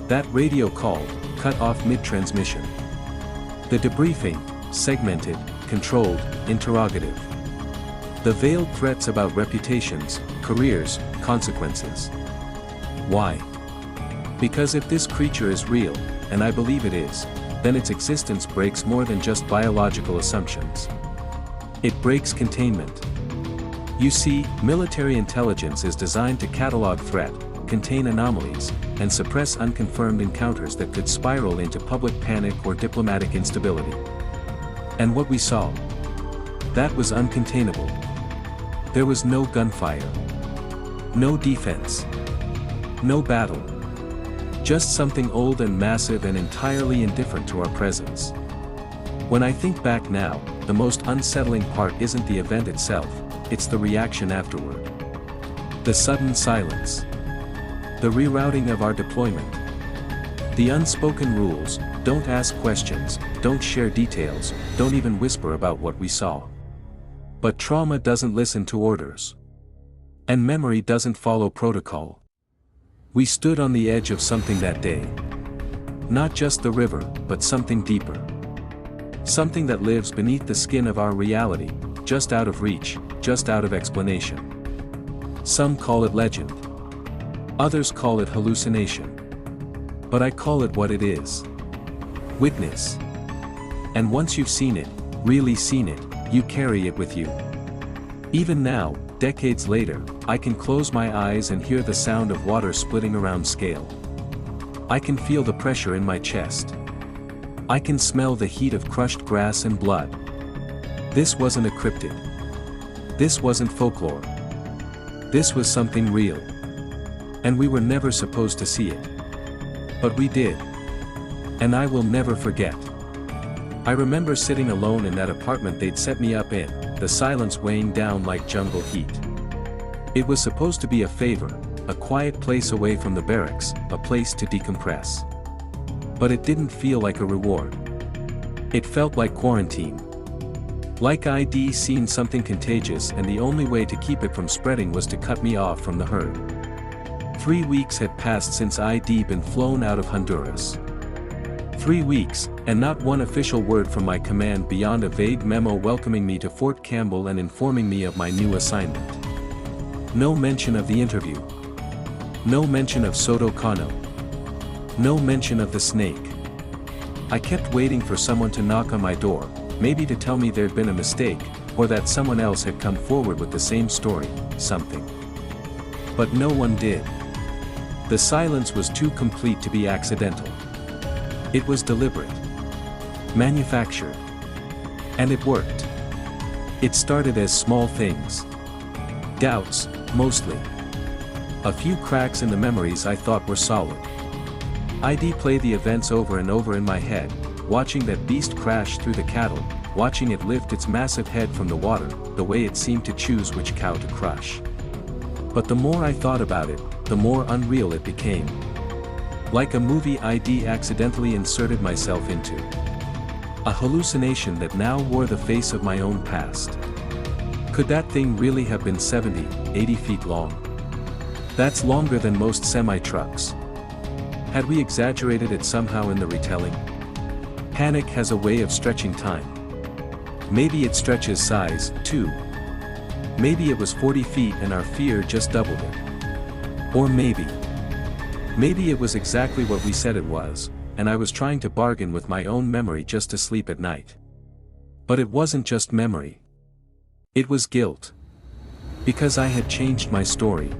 That radio call, cut off mid-transmission. The debriefing, segmented, controlled, interrogative. The veiled threats about reputations, careers, consequences. Why? Because if this creature is real, and I believe it is, then its existence breaks more than just biological assumptions. It breaks containment. You see, military intelligence is designed to catalog threat, contain anomalies, and suppress unconfirmed encounters that could spiral into public panic or diplomatic instability. And what we saw? That was uncontainable. There was no gunfire. No defense. No battle. Just something old and massive and entirely indifferent to our presence. When I think back now, the most unsettling part isn't the event itself, it's the reaction afterward. The sudden silence. The rerouting of our deployment. The unspoken rules, don't ask questions, don't share details, don't even whisper about what we saw. But trauma doesn't listen to orders. And memory doesn't follow protocol. We stood on the edge of something that day. Not just the river, but something deeper. Something that lives beneath the skin of our reality, just out of reach, just out of explanation. Some call it legend. Others call it hallucination. But I call it what it is. Witness. And once you've seen it, really seen it, you carry it with you. Even now, decades later, I can close my eyes and hear the sound of water splitting around scale. I can feel the pressure in my chest. I can smell the heat of crushed grass and blood. This wasn't a cryptid. This wasn't folklore. This was something real. And we were never supposed to see it. But we did. And I will never forget. I remember sitting alone in that apartment they'd set me up in, the silence weighing down like jungle heat. It was supposed to be a favor, a quiet place away from the barracks, a place to decompress. But it didn't feel like a reward. It felt like quarantine. Like I'd seen something contagious and the only way to keep it from spreading was to cut me off from the herd. 3 weeks had passed since I'd been flown out of Honduras. 3 weeks, and not one official word from my command beyond a vague memo welcoming me to Fort Campbell and informing me of my new assignment. No mention of the interview. No mention of Soto Kano. No mention of the snake. I kept waiting for someone to knock on my door, maybe to tell me there'd been a mistake, or that someone else had come forward with the same story, something. But no one did. The silence was too complete to be accidental. It was deliberate. Manufactured. And it worked. It started as small things. Doubts, mostly. A few cracks in the memories I thought were solid. I'd play the events over and over in my head, watching that beast crash through the cattle, watching it lift its massive head from the water, the way it seemed to choose which cow to crush. But the more I thought about it, the more unreal it became. Like a movie I'd accidentally inserted myself into. A hallucination that now wore the face of my own past. Could that thing really have been 70, 80 feet long? That's longer than most semi-trucks. Had we exaggerated it somehow in the retelling? Panic has a way of stretching time. Maybe it stretches size, too. Maybe it was 40 feet and our fear just doubled it. Or maybe it was exactly what we said it was, and I was trying to bargain with my own memory just to sleep at night. But it wasn't just memory. It was guilt. Because I had changed my story.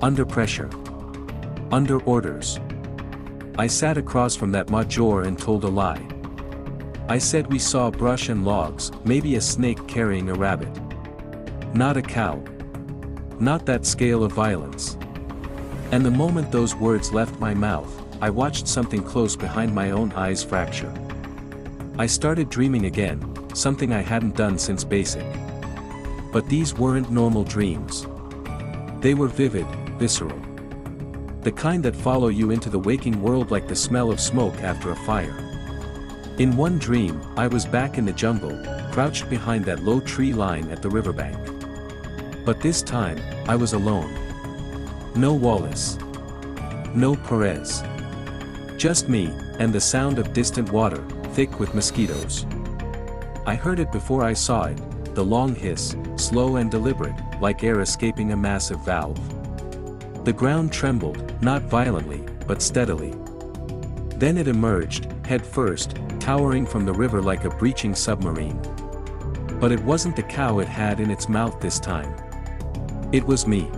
Under pressure. Under orders. I sat across from that major and told a lie. I said we saw brush and logs, maybe a snake carrying a rabbit. Not a cow. Not that scale of violence. And the moment those words left my mouth, I watched something close behind my own eyes fracture. I started dreaming again, something I hadn't done since basic. But these weren't normal dreams. They were vivid, visceral. The kind that follow you into the waking world like the smell of smoke after a fire. In one dream, I was back in the jungle, crouched behind that low tree line at the riverbank. But this time, I was alone. No Wallace. No Perez. Just me, and the sound of distant water, thick with mosquitoes. I heard it before I saw it, the long hiss, slow and deliberate, like air escaping a massive valve. The ground trembled, not violently, but steadily. Then it emerged, head first, towering from the river like a breaching submarine. But it wasn't the cow it had in its mouth this time. It was me.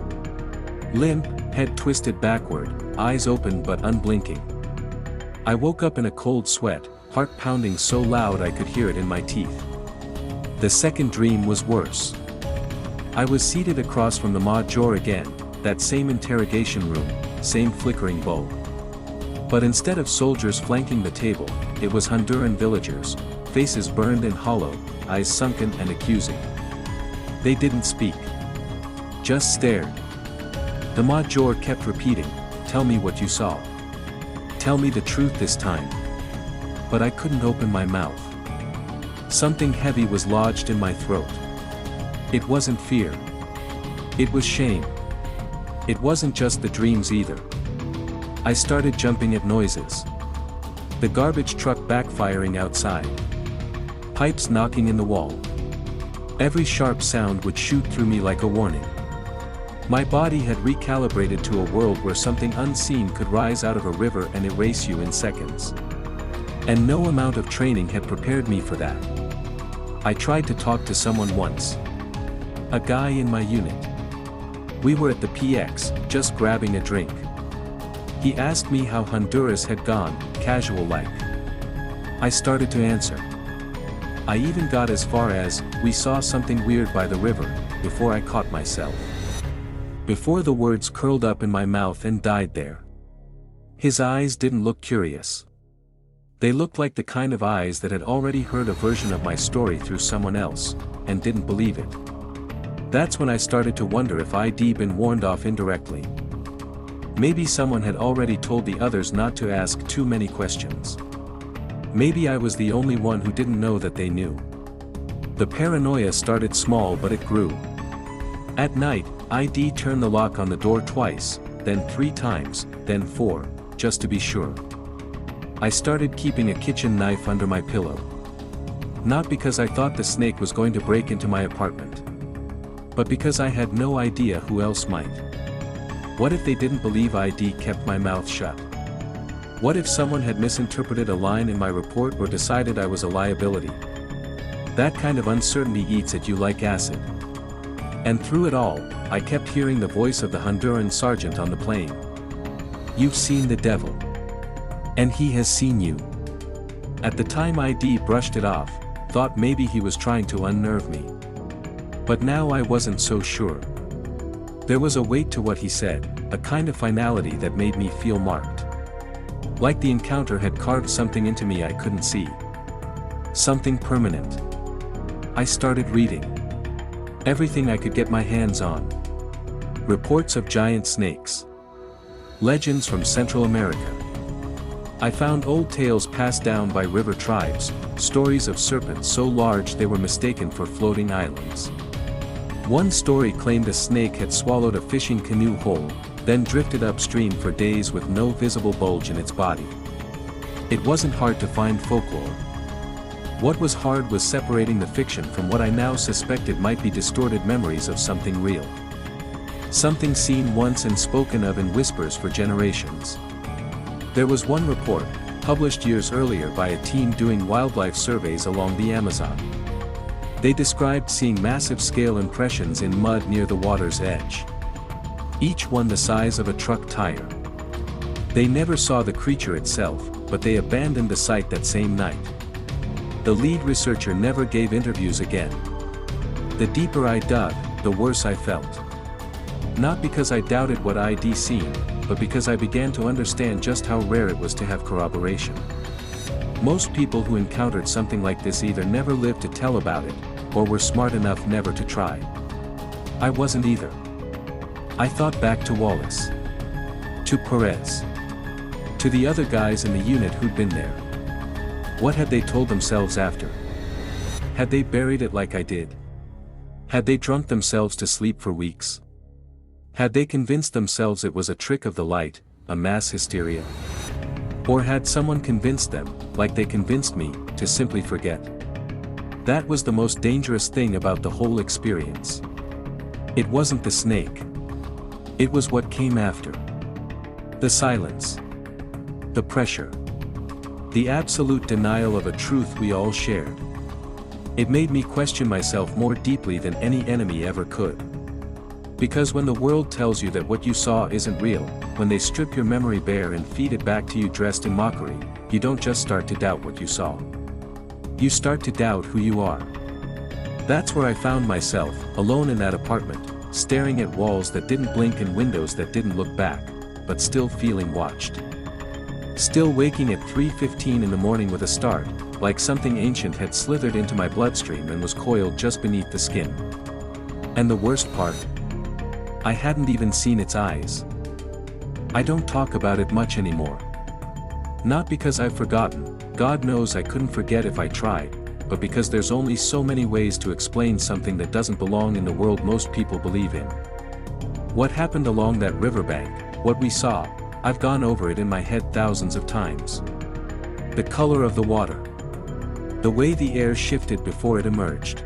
Limp, head twisted backward, eyes open but unblinking. I woke up in a cold sweat, heart pounding so loud I could hear it in my teeth. The second dream was worse. I was seated across from the major again, that same interrogation room, same flickering bulb. But instead of soldiers flanking the table, it was Honduran villagers, faces burned and hollow, eyes sunken and accusing. They didn't speak. Just stared. The major kept repeating, "Tell me what you saw. Tell me the truth this time." But I couldn't open my mouth. Something heavy was lodged in my throat. It wasn't fear. It was shame. It wasn't just the dreams either. I started jumping at noises. The garbage truck backfiring outside. Pipes knocking in the wall. Every sharp sound would shoot through me like a warning. My body had recalibrated to a world where something unseen could rise out of a river and erase you in seconds. And no amount of training had prepared me for that. I tried to talk to someone once. A guy in my unit. We were at the PX, just grabbing a drink. He asked me how Honduras had gone, casual-like. I started to answer. I even got as far as, "We saw something weird by the river," before I caught myself. Before the words curled up in my mouth and died there. His eyes didn't look curious. They looked like the kind of eyes that had already heard a version of my story through someone else, and didn't believe it. That's when I started to wonder if I'd been warned off indirectly. Maybe someone had already told the others not to ask too many questions. Maybe I was the only one who didn't know that they knew. The paranoia started small but it grew. At night, I'd turn the lock on the door twice, then 3 times, then 4, just to be sure. I started keeping a kitchen knife under my pillow. Not because I thought the snake was going to break into my apartment. But because I had no idea who else might. What if they didn't believe I'd kept my mouth shut? What if someone had misinterpreted a line in my report or decided I was a liability? That kind of uncertainty eats at you like acid. And through it all, I kept hearing the voice of the Honduran sergeant on the plane. "You've seen the devil. And he has seen you." At the time I'd brushed it off, thought maybe he was trying to unnerve me. But now I wasn't so sure. There was a weight to what he said, a kind of finality that made me feel marked. Like the encounter had carved something into me I couldn't see. Something permanent. I started reading. Everything I could get my hands on. Reports of giant snakes. Legends from Central America. I found old tales passed down by river tribes, stories of serpents so large they were mistaken for floating islands. One story claimed a snake had swallowed a fishing canoe whole, then drifted upstream for days with no visible bulge in its body. It wasn't hard to find folklore. What was hard was separating the fiction from what I now suspected might be distorted memories of something real. Something seen once and spoken of in whispers for generations. There was one report, published years earlier by a team doing wildlife surveys along the Amazon. They described seeing massive-scale impressions in mud near the water's edge. Each one the size of a truck tire. They never saw the creature itself, but they abandoned the site that same night. The lead researcher never gave interviews again. The deeper I dug, the worse I felt. Not because I doubted what I'd seen, but because I began to understand just how rare it was to have corroboration. Most people who encountered something like this either never lived to tell about it, or were smart enough never to try. I wasn't either. I thought back to Wallace. To Perez. To the other guys in the unit who'd been there. What had they told themselves after? Had they buried it like I did? Had they drunk themselves to sleep for weeks? Had they convinced themselves it was a trick of the light, a mass hysteria? Or had someone convinced them, like they convinced me, to simply forget? That was the most dangerous thing about the whole experience. It wasn't the snake. It was what came after. The silence. The pressure. The absolute denial of a truth we all shared. It made me question myself more deeply than any enemy ever could. Because when the world tells you that what you saw isn't real, when they strip your memory bare and feed it back to you dressed in mockery, you don't just start to doubt what you saw. You start to doubt who you are. That's where I found myself, alone in that apartment, staring at walls that didn't blink and windows that didn't look back, but still feeling watched. Still waking at 3:15 in the morning with a start, like something ancient had slithered into my bloodstream and was coiled just beneath the skin. And the worst part? I hadn't even seen its eyes. I don't talk about it much anymore. Not because I've forgotten, God knows I couldn't forget if I tried, but because there's only so many ways to explain something that doesn't belong in the world most people believe in. What happened along that riverbank, what we saw, I've gone over it in my head thousands of times. The color of the water. The way the air shifted before it emerged.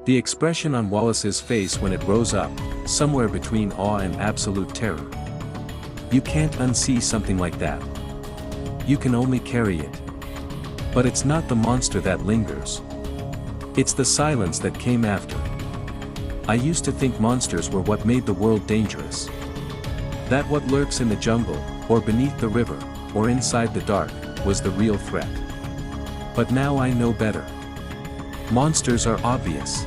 The expression on Wallace's face when it rose up, somewhere between awe and absolute terror. You can't unsee something like that. You can only carry it. But it's not the monster that lingers. It's the silence that came after. I used to think monsters were what made the world dangerous. That what lurks in the jungle, or beneath the river, or inside the dark, was the real threat. But now I know better. Monsters are obvious.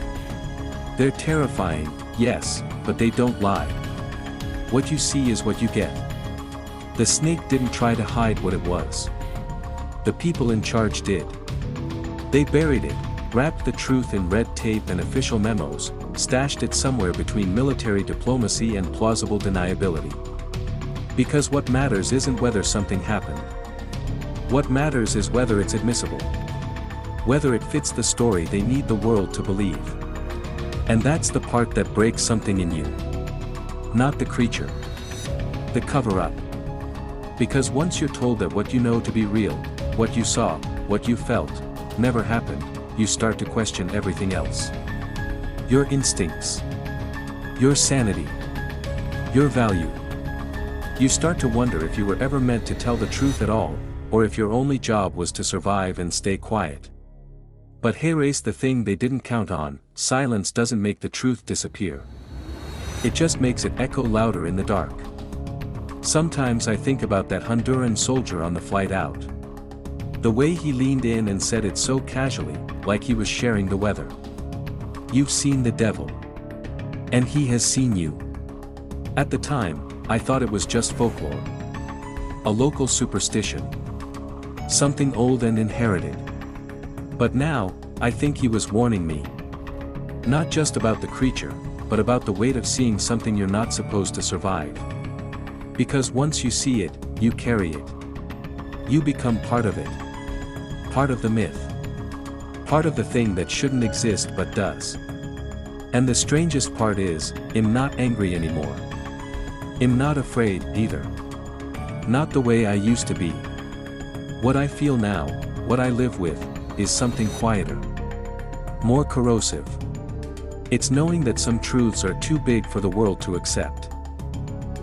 They're terrifying, yes, but they don't lie. What you see is what you get. The snake didn't try to hide what it was. The people in charge did. They buried it, wrapped the truth in red tape and official memos, stashed it somewhere between military diplomacy and plausible deniability. Because what matters isn't whether something happened. What matters is whether it's admissible. Whether it fits the story they need the world to believe. And that's the part that breaks something in you. Not the creature. The cover-up. Because once you're told that what you know to be real, what you saw, what you felt, never happened, you start to question everything else. Your instincts. Your sanity. Your value. You start to wonder if you were ever meant to tell the truth at all, or if your only job was to survive and stay quiet. But here's the thing they didn't count on, silence doesn't make the truth disappear. It just makes it echo louder in the dark. Sometimes I think about that Honduran soldier on the flight out. The way he leaned in and said it so casually, like he was sharing the weather. You've seen the devil. And he has seen you. At the time, I thought it was just folklore. A local superstition. Something old and inherited. But now, I think he was warning me. Not just about the creature, but about the weight of seeing something you're not supposed to survive. Because once you see it, you carry it. You become part of it. Part of the myth. Part of the thing that shouldn't exist but does. And the strangest part is, I'm not angry anymore. I'm not afraid, either. Not the way I used to be. What I feel now, what I live with, is something quieter. More corrosive. It's knowing that some truths are too big for the world to accept.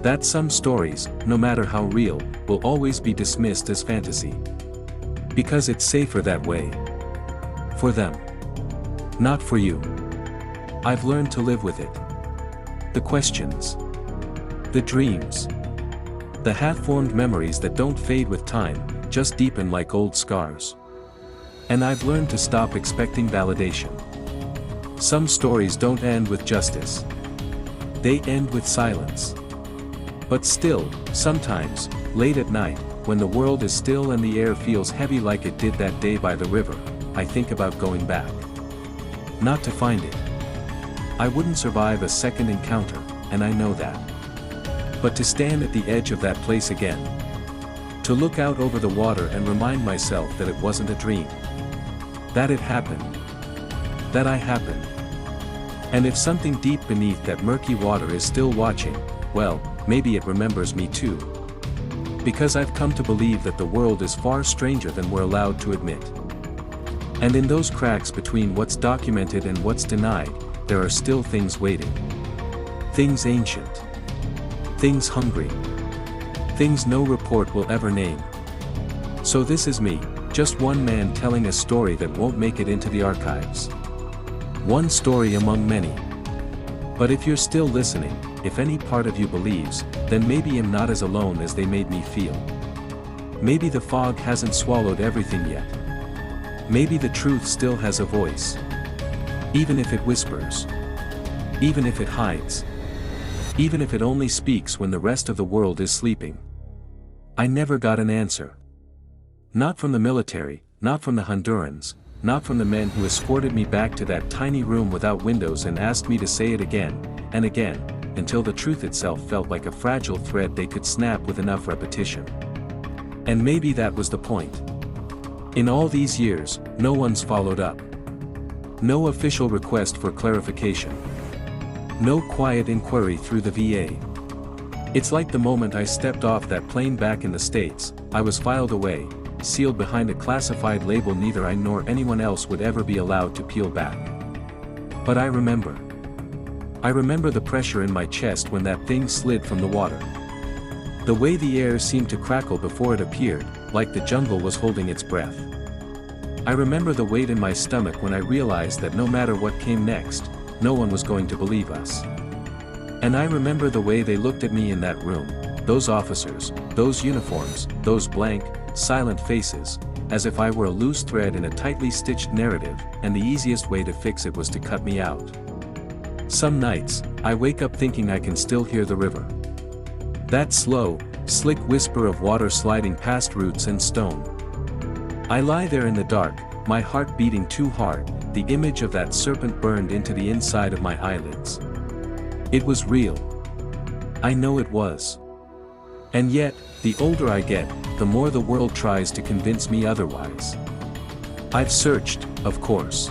That some stories, no matter how real, will always be dismissed as fantasy. Because it's safer that way. For them. Not for you. I've learned to live with it. The questions. The dreams. The half-formed memories that don't fade with time, just deepen like old scars. And I've learned to stop expecting validation. Some stories don't end with justice. They end with silence. But still, sometimes, late at night, when the world is still and the air feels heavy like it did that day by the river, I think about going back. Not to find it. I wouldn't survive a second encounter, and I know that. But to stand at the edge of that place again. To look out over the water and remind myself that it wasn't a dream. That it happened. That I happened. And if something deep beneath that murky water is still watching, well, maybe it remembers me too. Because I've come to believe that the world is far stranger than we're allowed to admit. And in those cracks between what's documented and what's denied, there are still things waiting. Things ancient. Things hungry. Things no report will ever name. So this is me, just one man telling a story that won't make it into the archives. One story among many. But if you're still listening, if any part of you believes, then maybe I'm not as alone as they made me feel. Maybe the fog hasn't swallowed everything yet. Maybe the truth still has a voice. Even if it whispers. Even if it hides. Even if it only speaks when the rest of the world is sleeping. I never got an answer. Not from the military, not from the Hondurans, not from the men who escorted me back to that tiny room without windows and asked me to say it again, and again, until the truth itself felt like a fragile thread they could snap with enough repetition. And maybe that was the point. In all these years, no one's followed up. No official request for clarification. No quiet inquiry through the VA. It's like the moment I stepped off that plane back in the States, I was filed away, sealed behind a classified label neither I nor anyone else would ever be allowed to peel back. But I remember. I remember the pressure in my chest when that thing slid from the water. The way the air seemed to crackle before it appeared, like the jungle was holding its breath. I remember the weight in my stomach when I realized that no matter what came next, no one was going to believe us. And I remember the way they looked at me in that room, those officers, those uniforms, those blank, silent faces, as if I were a loose thread in a tightly stitched narrative, and the easiest way to fix it was to cut me out. Some nights, I wake up thinking I can still hear the river. That slow, slick whisper of water sliding past roots and stone. I lie there in the dark, my heart beating too hard, the image of that serpent burned into the inside of my eyelids. It was real. I know it was. And yet, the older I get, the more the world tries to convince me otherwise. I've searched, of course.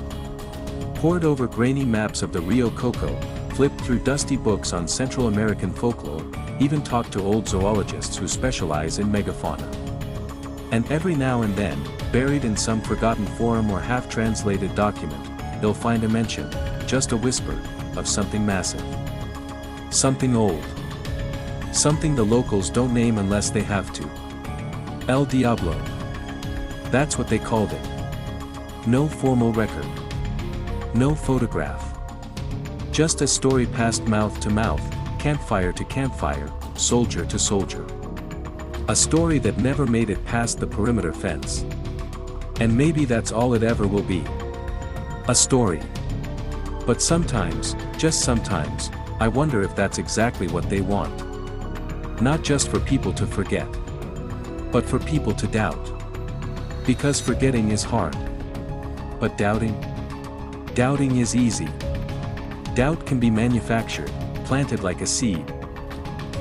Pored over grainy maps of the Rio Coco, flipped through dusty books on Central American folklore, even talked to old zoologists who specialize in megafauna. And every now and then, buried in some forgotten forum or half-translated document, they'll find a mention, just a whisper, of something massive. Something old. Something the locals don't name unless they have to. El Diablo. That's what they called it. No formal record. No photograph. Just a story passed mouth to mouth, campfire to campfire, soldier to soldier. A story that never made it past the perimeter fence. And maybe that's all it ever will be. A story. But sometimes, just sometimes, I wonder if that's exactly what they want. Not just for people to forget. But for people to doubt. Because forgetting is hard. But doubting? Doubting is easy. Doubt can be manufactured, planted like a seed.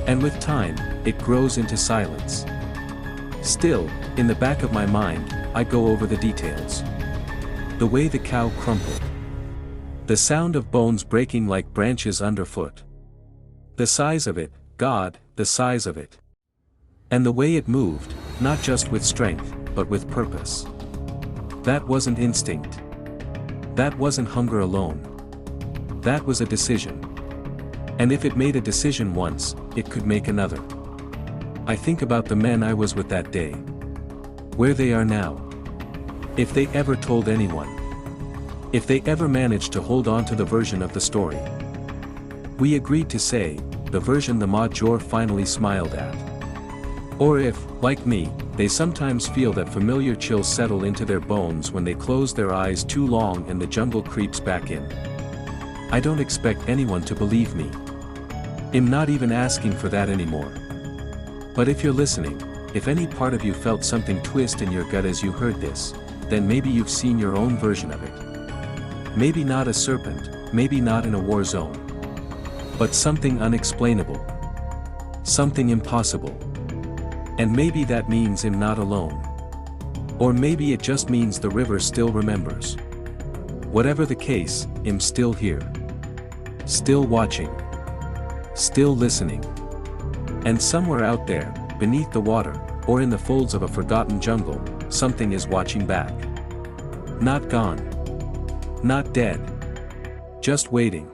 And with time, it grows into silence. Still, in the back of my mind, I go over the details. The way the cow crumpled. The sound of bones breaking like branches underfoot. The size of it, God, the size of it. And the way it moved, not just with strength, but with purpose. That wasn't instinct. That wasn't hunger alone. That was a decision. And if it made a decision once, it could make another. I think about the men I was with that day. Where they are now. If they ever told anyone. If they ever managed to hold on to the version of the story we agreed to say, the version the Major finally smiled at. Or if, like me, they sometimes feel that familiar chills settle into their bones when they close their eyes too long and the jungle creeps back in. I don't expect anyone to believe me. I'm not even asking for that anymore. But if you're listening, if any part of you felt something twist in your gut as you heard this, then maybe you've seen your own version of it. Maybe not a serpent, maybe not in a war zone. But something unexplainable. Something impossible. And maybe that means I'm not alone. Or maybe it just means the river still remembers. Whatever the case, I'm still here. Still watching. Still listening. And somewhere out there, beneath the water, or in the folds of a forgotten jungle, something is watching back. Not gone. Not dead. Just waiting.